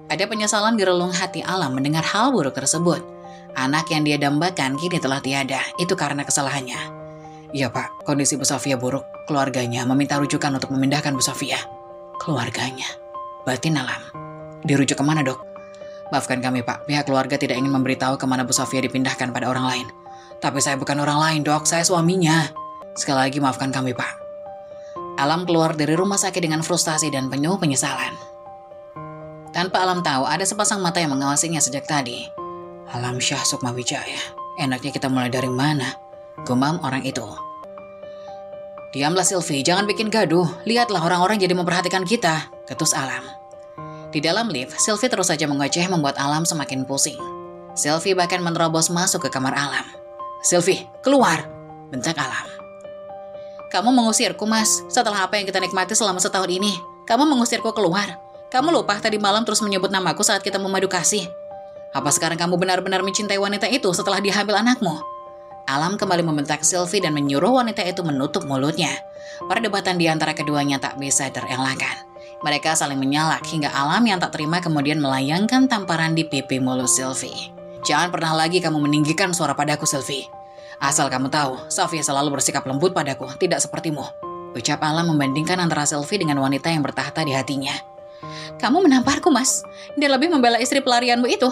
Ada penyesalan di relung hati Alam mendengar hal buruk tersebut. Anak yang dia dambakan kini telah tiada, itu karena kesalahannya. Iya Pak, kondisi Bu Sofia buruk. Keluarganya meminta rujukan untuk memindahkan Bu Sofia. Keluarganya? Batin Alam. Dirujuk kemana dok? Maafkan kami Pak, pihak keluarga tidak ingin memberitahu kemana Bu Sofia dipindahkan pada orang lain. Tapi saya bukan orang lain dok, saya suaminya. Sekali lagi maafkan kami Pak. Alam keluar dari rumah sakit dengan frustasi dan penuh penyesalan. Tanpa Alam tahu, ada sepasang mata yang mengawasinya sejak tadi. Alam Syah Sukmawijaya, enaknya kita mulai dari mana? Gumam orang itu. Diamlah Sylvie, jangan bikin gaduh. Lihatlah orang-orang jadi memperhatikan kita, ketus Alam. Di dalam lift, Sylvie terus saja mengoceh membuat Alam semakin pusing. Sylvie bahkan menerobos masuk ke kamar Alam. Sylvie, keluar, bentak Alam. Kamu mengusirku mas, setelah apa yang kita nikmati selama setahun ini. Kamu mengusirku keluar. Kamu lupa tadi malam terus menyebut namaku saat kita memadu kasih. Apa sekarang kamu benar-benar mencintai wanita itu setelah dia hamil anakmu? Alam kembali membentak Sylvie dan menyuruh wanita itu menutup mulutnya. Perdebatan di antara keduanya tak bisa terelakkan. Mereka saling menyalak hingga Alam yang tak terima kemudian melayangkan tamparan di pipi mulut Sylvie. Jangan pernah lagi kamu meninggikan suara padaku Sylvie. Asal kamu tahu, Sofia selalu bersikap lembut padaku, tidak sepertimu. Ucap Alam membandingkan antara Sylvie dengan wanita yang bertahta di hatinya. Kamu menamparku mas, dia lebih membela istri pelarianmu itu.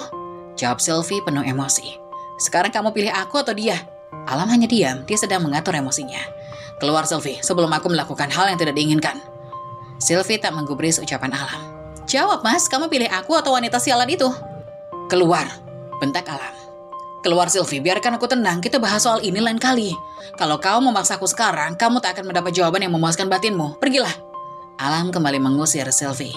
Jawab Sylvie penuh emosi. Sekarang kamu pilih aku atau dia? Alam hanya diam, dia sedang mengatur emosinya. Keluar Sylvie, sebelum aku melakukan hal yang tidak diinginkan. Sylvie tak menggubris ucapan Alam. Jawab mas, kamu pilih aku atau wanita sialan itu? Keluar, bentak Alam. Keluar Sylvie, biarkan aku tenang, kita bahas soal ini lain kali. Kalau kau memaksaku sekarang, kamu tak akan mendapat jawaban yang memuaskan batinmu. Pergilah. Alam kembali mengusir Sylvie.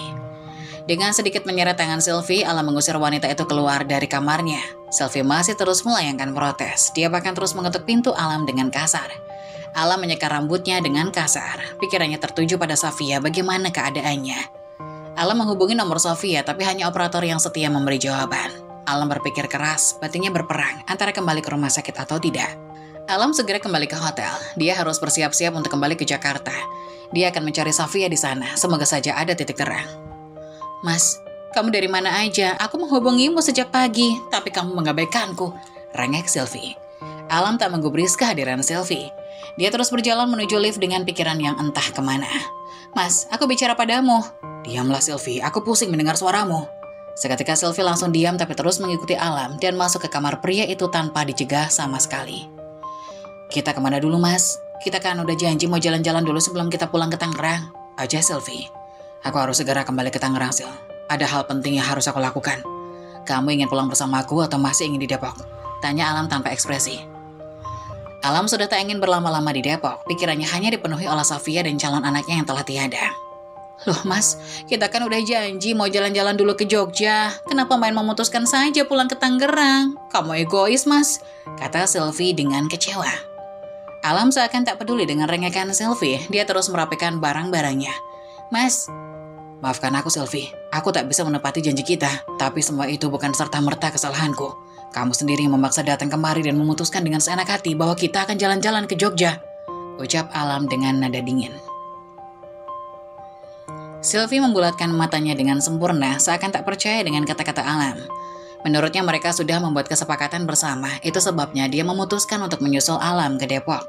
Dengan sedikit menyeret tangan Sylvie, Alam mengusir wanita itu keluar dari kamarnya. Sylvie masih terus melayangkan protes. Dia bahkan terus mengetuk pintu Alam dengan kasar. Alam menyeka rambutnya dengan kasar. Pikirannya tertuju pada Sofia, bagaimana keadaannya. Alam menghubungi nomor Sofia, tapi hanya operator yang setia memberi jawaban. Alam berpikir keras, batinnya berperang antara kembali ke rumah sakit atau tidak. Alam segera kembali ke hotel. Dia harus bersiap-siap untuk kembali ke Jakarta. Dia akan mencari Sofia di sana. Semoga saja ada titik terang. Mas, kamu dari mana aja? Aku menghubungimu sejak pagi, tapi kamu mengabaikanku. Rengek Sylvie. Alam tak menggubris kehadiran Sylvie. Dia terus berjalan menuju lift dengan pikiran yang entah kemana. Mas, aku bicara padamu. Diamlah Sylvie, aku pusing mendengar suaramu. Seketika Sylvie langsung diam tapi terus mengikuti Alam dan masuk ke kamar pria itu tanpa dicegah sama sekali. Kita kemana dulu mas? Kita kan udah janji mau jalan-jalan dulu sebelum kita pulang ke Tangerang. Aja Sylvie. Aku harus segera kembali ke Tangerang, Sil. Ada hal penting yang harus aku lakukan. Kamu ingin pulang bersamaku atau masih ingin di Depok? Tanya Alam tanpa ekspresi. Alam sudah tak ingin berlama-lama di Depok. Pikirannya hanya dipenuhi oleh Sofia dan calon anaknya yang telah tiada. Loh mas, kita kan udah janji mau jalan-jalan dulu ke Jogja. Kenapa main memutuskan saja pulang ke Tangerang? Kamu egois mas, kata Sylvie dengan kecewa. Alam seakan tak peduli dengan rengekan Sylvie. Dia terus merapikan barang-barangnya. Mas, maafkan aku Sylvie, aku tak bisa menepati janji kita. Tapi semua itu bukan serta-merta kesalahanku. Kamu sendiri yang memaksa datang kemari dan memutuskan dengan seenak hati bahwa kita akan jalan-jalan ke Jogja. Ucap Alam dengan nada dingin. Sylvie membulatkan matanya dengan sempurna, seakan tak percaya dengan kata-kata Alam. Menurutnya mereka sudah membuat kesepakatan bersama, itu sebabnya dia memutuskan untuk menyusul Alam ke Depok.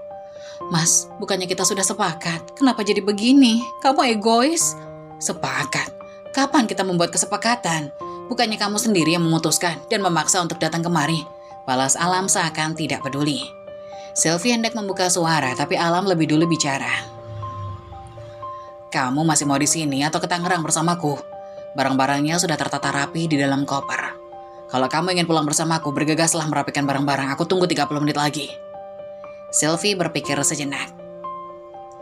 Mas, bukannya kita sudah sepakat? Kenapa jadi begini? Kamu egois? Sepakat? Kapan kita membuat kesepakatan? Bukannya kamu sendiri yang memutuskan dan memaksa untuk datang kemari? Balas Alam seakan tidak peduli. Sylvie hendak membuka suara, tapi Alam lebih dulu bicara. Kamu masih mau di sini atau ke Tangerang bersamaku? Barang-barangnya sudah tertata rapi di dalam koper. Kalau kamu ingin pulang bersamaku, bergegaslah merapikan barang-barang. Aku tunggu 30 menit lagi. Sylvie berpikir sejenak.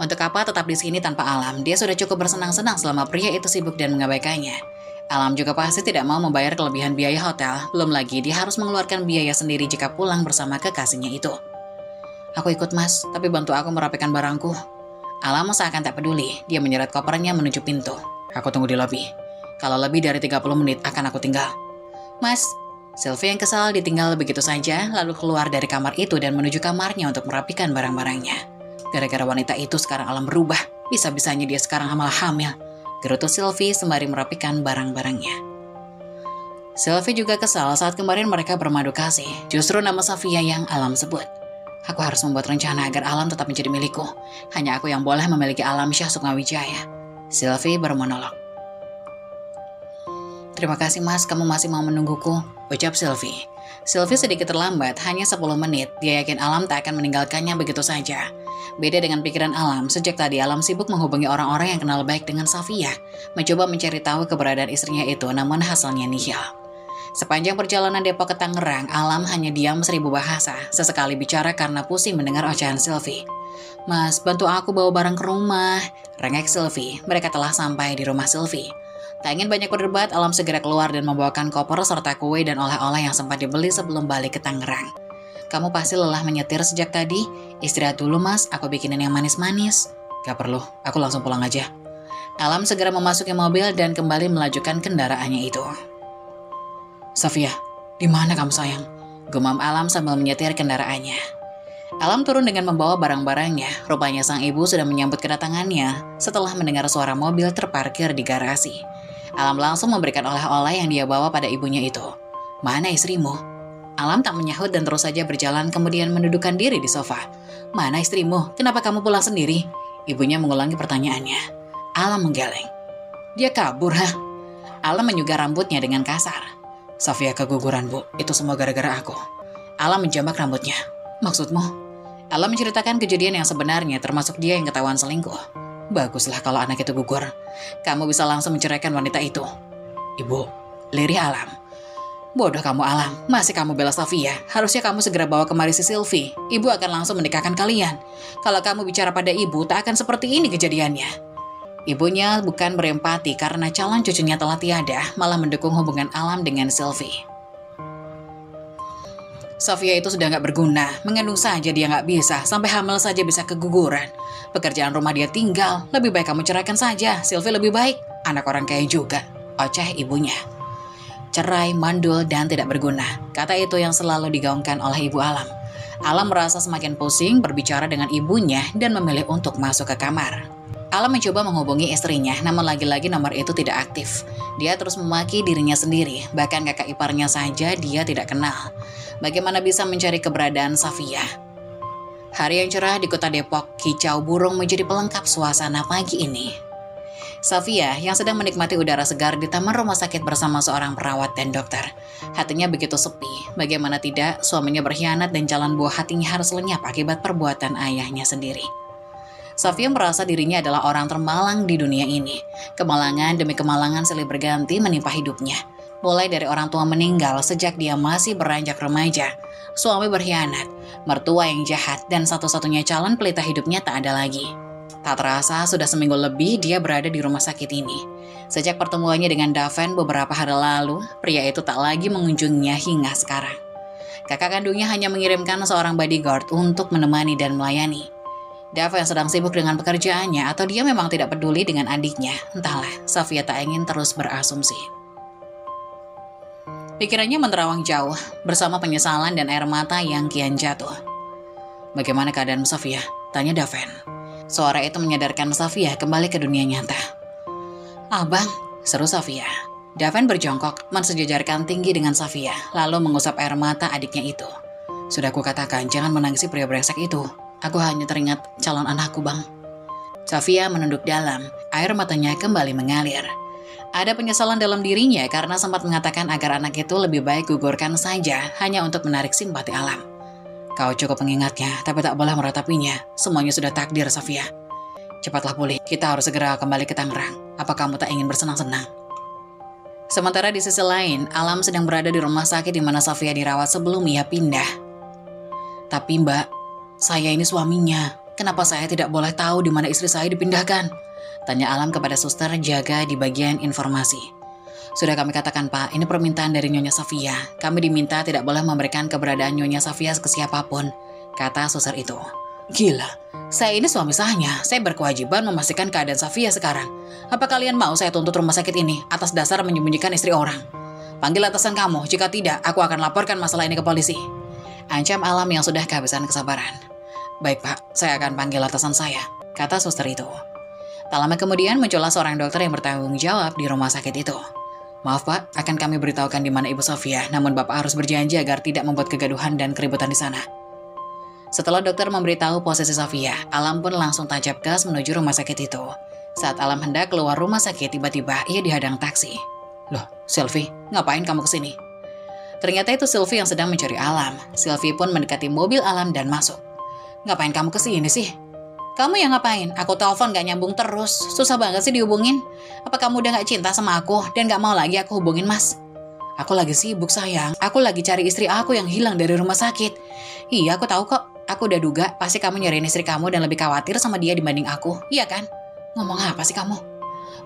Untuk apa tetap di sini tanpa Alam? Dia sudah cukup bersenang-senang selama pria itu sibuk dan mengabaikannya. Alam juga pasti tidak mau membayar kelebihan biaya hotel, belum lagi dia harus mengeluarkan biaya sendiri jika pulang bersama kekasihnya itu. Aku ikut mas, tapi bantu aku merapikan barangku. Alam seakan tak peduli, dia menyeret kopernya menuju pintu. Aku tunggu di lobi. Kalau lebih dari 30 menit akan aku tinggal. Mas, Sylvie yang kesal ditinggal begitu saja, lalu keluar dari kamar itu dan menuju kamarnya untuk merapikan barang-barangnya. Gara-gara wanita itu sekarang Alam berubah, bisa-bisanya dia sekarang malah hamil. Gerutu Sylvie sembari merapikan barang-barangnya. Sylvie juga kesal saat kemarin mereka bermadu kasih, justru nama Safia yang Alam sebut. Aku harus membuat rencana agar Alam tetap menjadi milikku. Hanya aku yang boleh memiliki Alam Syah Sukmawijaya. Sylvie bermonolog. Terima kasih mas, kamu masih mau menungguku, ucap Sylvie. Sylvie sedikit terlambat, hanya 10 menit. Dia yakin Alam tak akan meninggalkannya begitu saja. Beda dengan pikiran Alam, sejak tadi Alam sibuk menghubungi orang-orang yang kenal baik dengan Safia, mencoba mencari tahu keberadaan istrinya itu, namun hasilnya nihil. Sepanjang perjalanan Depok ke Tangerang, Alam hanya diam 1000 bahasa, sesekali bicara karena pusing mendengar ocehan Sylvie. Mas, bantu aku bawa barang ke rumah, rengek Sylvie. Mereka telah sampai di rumah Sylvie. Tak ingin banyak berdebat, Alam segera keluar dan membawakan koper serta kue dan oleh-oleh yang sempat dibeli sebelum balik ke Tangerang. Kamu pasti lelah menyetir sejak tadi. Istirahat dulu mas, aku bikinin yang manis-manis. Gak perlu, aku langsung pulang aja. Alam segera memasuki mobil dan kembali melajukan kendaraannya itu. Safia, di mana kamu sayang? Gumam Alam sambil menyetir kendaraannya. Alam turun dengan membawa barang-barangnya. Rupanya sang ibu sudah menyambut kedatangannya setelah mendengar suara mobil terparkir di garasi. Alam langsung memberikan oleh-oleh yang dia bawa pada ibunya itu. Mana istrimu? Alam tak menyahut dan terus saja berjalan kemudian mendudukkan diri di sofa. Mana istrimu? Kenapa kamu pulang sendiri? Ibunya mengulangi pertanyaannya. Alam menggeleng. Dia kabur, ha? Alam menyugar rambutnya dengan kasar. Safia keguguran, Bu. Itu semua gara-gara aku. Alam menjambak rambutnya. Maksudmu? Alam menceritakan kejadian yang sebenarnya, termasuk dia yang ketahuan selingkuh. Baguslah kalau anak itu gugur. Kamu bisa langsung menceraikan wanita itu. Ibu, lirih Alam. Bodoh kamu Alam, masih kamu bela Safia. Harusnya kamu segera bawa kemari si Sylvie. Ibu akan langsung menikahkan kalian. Kalau kamu bicara pada ibu, tak akan seperti ini kejadiannya. Ibunya bukan berempati karena calon cucunya telah tiada, malah mendukung hubungan Alam dengan Sylvie. Safia itu sudah gak berguna, mengandung saja dia gak bisa, sampai hamil saja bisa keguguran. Pekerjaan rumah dia tinggal, lebih baik kamu ceraikan saja, Sylvie lebih baik, anak orang kaya juga, oceh ibunya. Cerai, mandul, dan tidak berguna, kata itu yang selalu digaungkan oleh ibu Alam. Alam merasa semakin pusing berbicara dengan ibunya dan memilih untuk masuk ke kamar. Alam mencoba menghubungi istrinya, namun lagi-lagi nomor itu tidak aktif. Dia terus memaki dirinya sendiri, bahkan kakak iparnya saja dia tidak kenal. Bagaimana bisa mencari keberadaan Safia? Hari yang cerah di kota Depok, kicau burung menjadi pelengkap suasana pagi ini. Safia yang sedang menikmati udara segar di taman rumah sakit bersama seorang perawat dan dokter. Hatinya begitu sepi, bagaimana tidak suaminya berkhianat dan jalan buah hatinya harus lenyap akibat perbuatan ayahnya sendiri. Safia merasa dirinya adalah orang termalang di dunia ini. Kemalangan demi kemalangan silih berganti menimpa hidupnya. Mulai dari orang tua meninggal sejak dia masih beranjak remaja, suami berkhianat, mertua yang jahat, dan satu-satunya calon pelita hidupnya tak ada lagi. Tak terasa sudah seminggu lebih dia berada di rumah sakit ini. Sejak pertemuannya dengan Daven beberapa hari lalu, pria itu tak lagi mengunjunginya hingga sekarang. Kakak kandungnya hanya mengirimkan seorang bodyguard untuk menemani dan melayani. Daven sedang sibuk dengan pekerjaannya atau dia memang tidak peduli dengan adiknya. Entahlah, Safia tak ingin terus berasumsi. Pikirannya menerawang jauh, bersama penyesalan dan air mata yang kian jatuh. Bagaimana keadaan Safia? Tanya Daven. Suara itu menyadarkan Safia kembali ke dunia nyata. Abang, seru Safia. Daven berjongkok, mensejajarkan tinggi dengan Safia, lalu mengusap air mata adiknya itu. Sudah kukatakan, jangan menangisi pria brengsek itu. Aku hanya teringat calon anakku, Bang. Safia menunduk dalam, air matanya kembali mengalir. Ada penyesalan dalam dirinya karena sempat mengatakan agar anak itu lebih baik gugurkan saja hanya untuk menarik simpati Alam. Kau cukup mengingatnya, tapi tak boleh meratapinya. Semuanya sudah takdir, Safia. Cepatlah pulih, kita harus segera kembali ke Tangerang. Apa kamu tak ingin bersenang-senang? Sementara di sisi lain, Alam sedang berada di rumah sakit di mana Safia dirawat sebelum ia pindah. Tapi Mbak, saya ini suaminya. Kenapa saya tidak boleh tahu di mana istri saya dipindahkan? Tanya Alam kepada suster jaga di bagian informasi. Sudah kami katakan Pak, ini permintaan dari Nyonya Safia. Kami diminta tidak boleh memberikan keberadaan Nyonya Safia ke siapapun, kata suster itu. Gila, saya ini suami sahnya. Saya berkewajiban memastikan keadaan Safia sekarang. Apa kalian mau saya tuntut rumah sakit ini atas dasar menyembunyikan istri orang? Panggil atasan kamu, jika tidak aku akan laporkan masalah ini ke polisi. Ancam Alam yang sudah kehabisan kesabaran. Baik Pak, saya akan panggil atasan saya, kata suster itu. Tak lama kemudian muncullah seorang dokter yang bertanggung jawab di rumah sakit itu. Maaf Pak, akan kami beritahukan di mana Ibu Safia, namun Bapak harus berjanji agar tidak membuat kegaduhan dan keributan di sana. Setelah dokter memberitahu posisi Safia, Alam pun langsung tancap gas menuju rumah sakit itu. Saat Alam hendak keluar rumah sakit, tiba-tiba ia dihadang taksi. Loh, Sylvie, ngapain kamu kesini? Ternyata itu Sylvie yang sedang mencari Alam. Sylvie pun mendekati mobil Alam dan masuk. Ngapain kamu kesini sih? Kamu yang ngapain? Aku telepon gak nyambung terus. Susah banget sih dihubungin. Apa kamu udah gak cinta sama aku dan gak mau lagi aku hubungin Mas? Aku lagi sibuk sayang. Aku lagi cari istri aku yang hilang dari rumah sakit. Iya aku tahu kok. Aku udah duga pasti kamu nyariin istri kamu dan lebih khawatir sama dia dibanding aku. Iya kan? Ngomong apa sih kamu?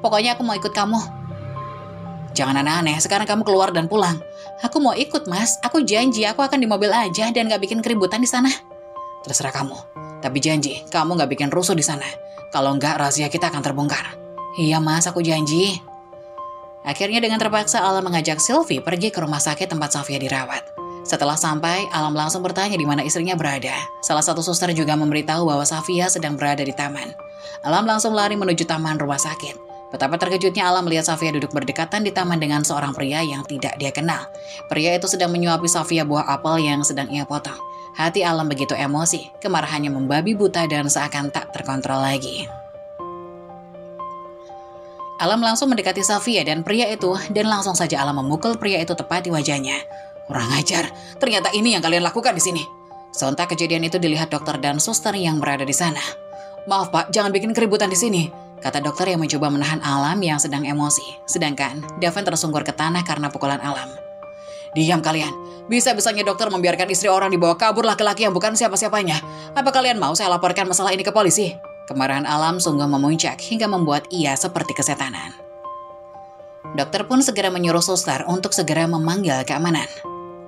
Pokoknya aku mau ikut kamu. Jangan aneh-aneh. Sekarang kamu keluar dan pulang. Aku mau ikut Mas. Aku janji aku akan di mobil aja dan gak bikin keributan di sana. Terserah kamu. Tapi janji, kamu gak bikin rusuh di sana. Kalau enggak, rahasia kita akan terbongkar. Iya Mas, aku janji. Akhirnya dengan terpaksa Alam mengajak Sylvie pergi ke rumah sakit tempat Safia dirawat. Setelah sampai, Alam langsung bertanya di mana istrinya berada. Salah satu suster juga memberitahu bahwa Safia sedang berada di taman. Alam langsung lari menuju taman rumah sakit. Betapa terkejutnya Alam melihat Safia duduk berdekatan di taman dengan seorang pria yang tidak dia kenal. Pria itu sedang menyuapi Safia buah apel yang sedang ia potong. Hati Alam begitu emosi, kemarahannya membabi buta dan seakan tak terkontrol lagi. Alam langsung mendekati Safia dan pria itu, dan langsung saja Alam memukul pria itu tepat di wajahnya. Kurang ajar, ternyata ini yang kalian lakukan di sini. Sontak kejadian itu dilihat dokter dan suster yang berada di sana. Maaf Pak, jangan bikin keributan di sini, kata dokter yang mencoba menahan Alam yang sedang emosi. Sedangkan Daven tersungkur ke tanah karena pukulan Alam. Diam kalian. Bisa-bisanya dokter membiarkan istri orang dibawa kabur laki-laki yang bukan siapa-siapanya. Apa kalian mau saya laporkan masalah ini ke polisi? Kemarahan Alam sungguh memuncak hingga membuat ia seperti kesetanan. Dokter pun segera menyuruh suster untuk segera memanggil keamanan.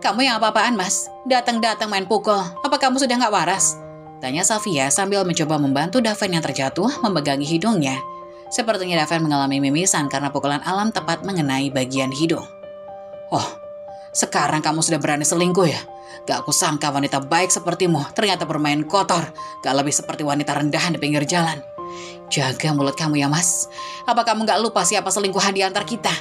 Kamu yang apa-apaan Mas? Datang-datang main pukul. Apa kamu sudah gak waras? Tanya Safia sambil mencoba membantu Daven yang terjatuh memegangi hidungnya. Sepertinya Daven mengalami mimisan karena pukulan Alam tepat mengenai bagian hidung. Oh, sekarang kamu sudah berani selingkuh ya? Gak aku sangka wanita baik sepertimu ternyata bermain kotor. Gak lebih seperti wanita rendahan di pinggir jalan. Jaga mulut kamu ya Mas. Apa kamu gak lupa siapa selingkuhan di antar kita?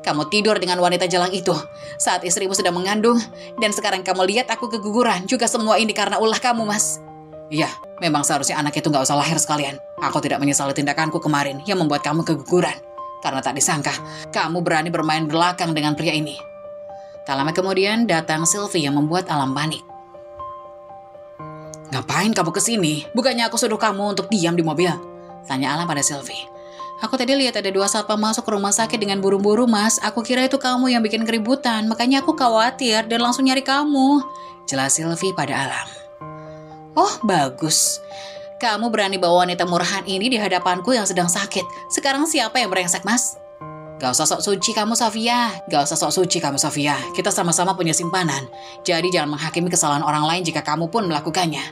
Kamu tidur dengan wanita jalang itu saat istrimu sedang mengandung. Dan sekarang kamu lihat aku keguguran. Juga semua ini karena ulah kamu Mas. Iya, memang seharusnya anak itu gak usah lahir sekalian. Aku tidak menyesali tindakanku kemarin yang membuat kamu keguguran. Karena tak disangka kamu berani bermain belakang dengan pria ini. Tak lama kemudian datang Sylvie yang membuat Alam panik. Ngapain kamu kesini? Bukannya aku suruh kamu untuk diam di mobil? Tanya Alam pada Sylvie. Aku tadi lihat ada 2 satpam masuk ke rumah sakit dengan buru-buru Mas. Aku kira itu kamu yang bikin keributan. Makanya aku khawatir dan langsung nyari kamu. Jelas Sylvie pada Alam. Oh bagus. Kamu berani bawa wanita murahan ini di hadapanku yang sedang sakit. Sekarang siapa yang brengsek Mas? Gak usah sok suci kamu Safia. Gak usah sok suci kamu Safia. Kita sama-sama punya simpanan. Jadi jangan menghakimi kesalahan orang lain jika kamu pun melakukannya.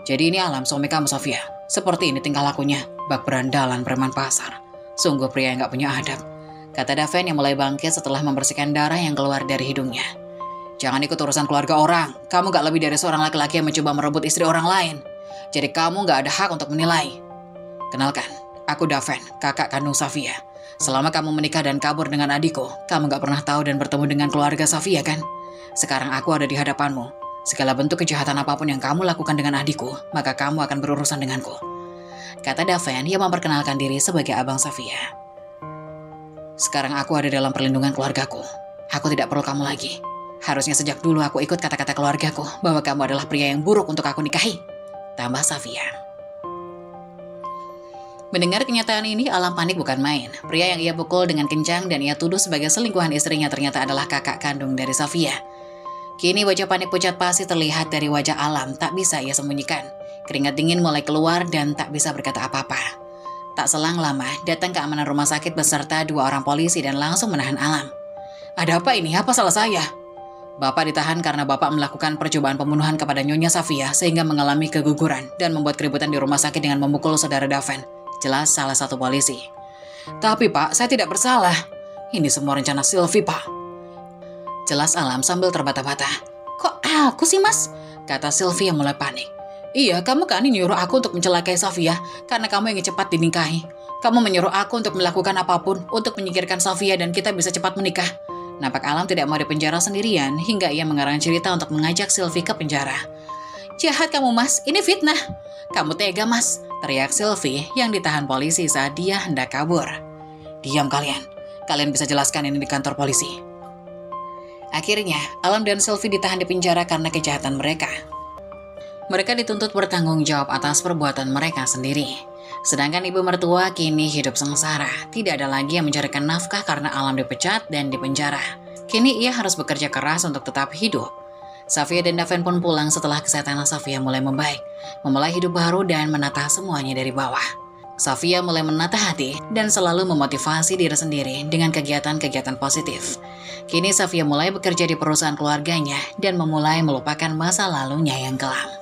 Jadi ini Alam suami kamu Safia. Seperti ini tingkah lakunya. Bak berandalan preman pasar. Sungguh pria yang gak punya adab. Kata Daven yang mulai bangkit setelah membersihkan darah yang keluar dari hidungnya. Jangan ikut urusan keluarga orang. Kamu gak lebih dari seorang laki-laki yang mencoba merebut istri orang lain. Jadi kamu gak ada hak untuk menilai. Kenalkan, aku Daven, kakak kandung Safia. Selama kamu menikah dan kabur dengan adikku, kamu gak pernah tahu dan bertemu dengan keluarga Safia kan? Sekarang aku ada di hadapanmu. Segala bentuk kejahatan apapun yang kamu lakukan dengan adikku, maka kamu akan berurusan denganku. Kata Daven yang memperkenalkan diri sebagai abang Safia. Sekarang aku ada dalam perlindungan keluargaku. Aku tidak perlu kamu lagi. Harusnya sejak dulu aku ikut kata-kata keluargaku bahwa kamu adalah pria yang buruk untuk aku nikahi. Tambah Safia. Mendengar kenyataan ini, Alam panik bukan main. Pria yang ia pukul dengan kencang dan ia tuduh sebagai selingkuhan istrinya ternyata adalah kakak kandung dari Safia. Kini wajah panik pucat pasi terlihat dari wajah Alam, tak bisa ia sembunyikan. Keringat dingin mulai keluar dan tak bisa berkata apa-apa. Tak selang lama, datang keamanan rumah sakit beserta 2 orang polisi dan langsung menahan Alam. Ada apa ini? Apa salah saya? Bapak ditahan karena Bapak melakukan percobaan pembunuhan kepada Nyonya Safia sehingga mengalami keguguran dan membuat keributan di rumah sakit dengan memukul saudara Daven. Jelas salah satu polisi. Tapi Pak, saya tidak bersalah. Ini semua rencana Sylvie, Pak. Jelas Alam sambil terbata-bata. Kok aku sih, Mas? Kata Sylvie yang mulai panik. Iya, kamu kan nyuruh aku untuk mencelakai Safia karena kamu ingin cepat dinikahi. Kamu menyuruh aku untuk melakukan apapun untuk menyingkirkan Safia dan kita bisa cepat menikah. Nampak Alam tidak mau dipenjara sendirian hingga ia mengarang cerita untuk mengajak Sylvie ke penjara. Jahat kamu, Mas, ini fitnah. Kamu tega, Mas, teriak Sylvie yang ditahan polisi saat dia hendak kabur. Diam kalian, kalian bisa jelaskan ini di kantor polisi. Akhirnya, Alam dan Sylvie ditahan di penjara karena kejahatan mereka. Mereka dituntut bertanggung jawab atas perbuatan mereka sendiri. Sedangkan ibu mertua kini hidup sengsara. Tidak ada lagi yang mencarikan nafkah karena Alam dipecat dan dipenjara. Kini ia harus bekerja keras untuk tetap hidup. Safia dan Daven pun pulang setelah kesehatan Safia mulai membaik. Memulai hidup baru dan menata semuanya dari bawah. Safia mulai menata hati dan selalu memotivasi diri sendiri dengan kegiatan-kegiatan positif. Kini Safia mulai bekerja di perusahaan keluarganya dan memulai melupakan masa lalunya yang kelam.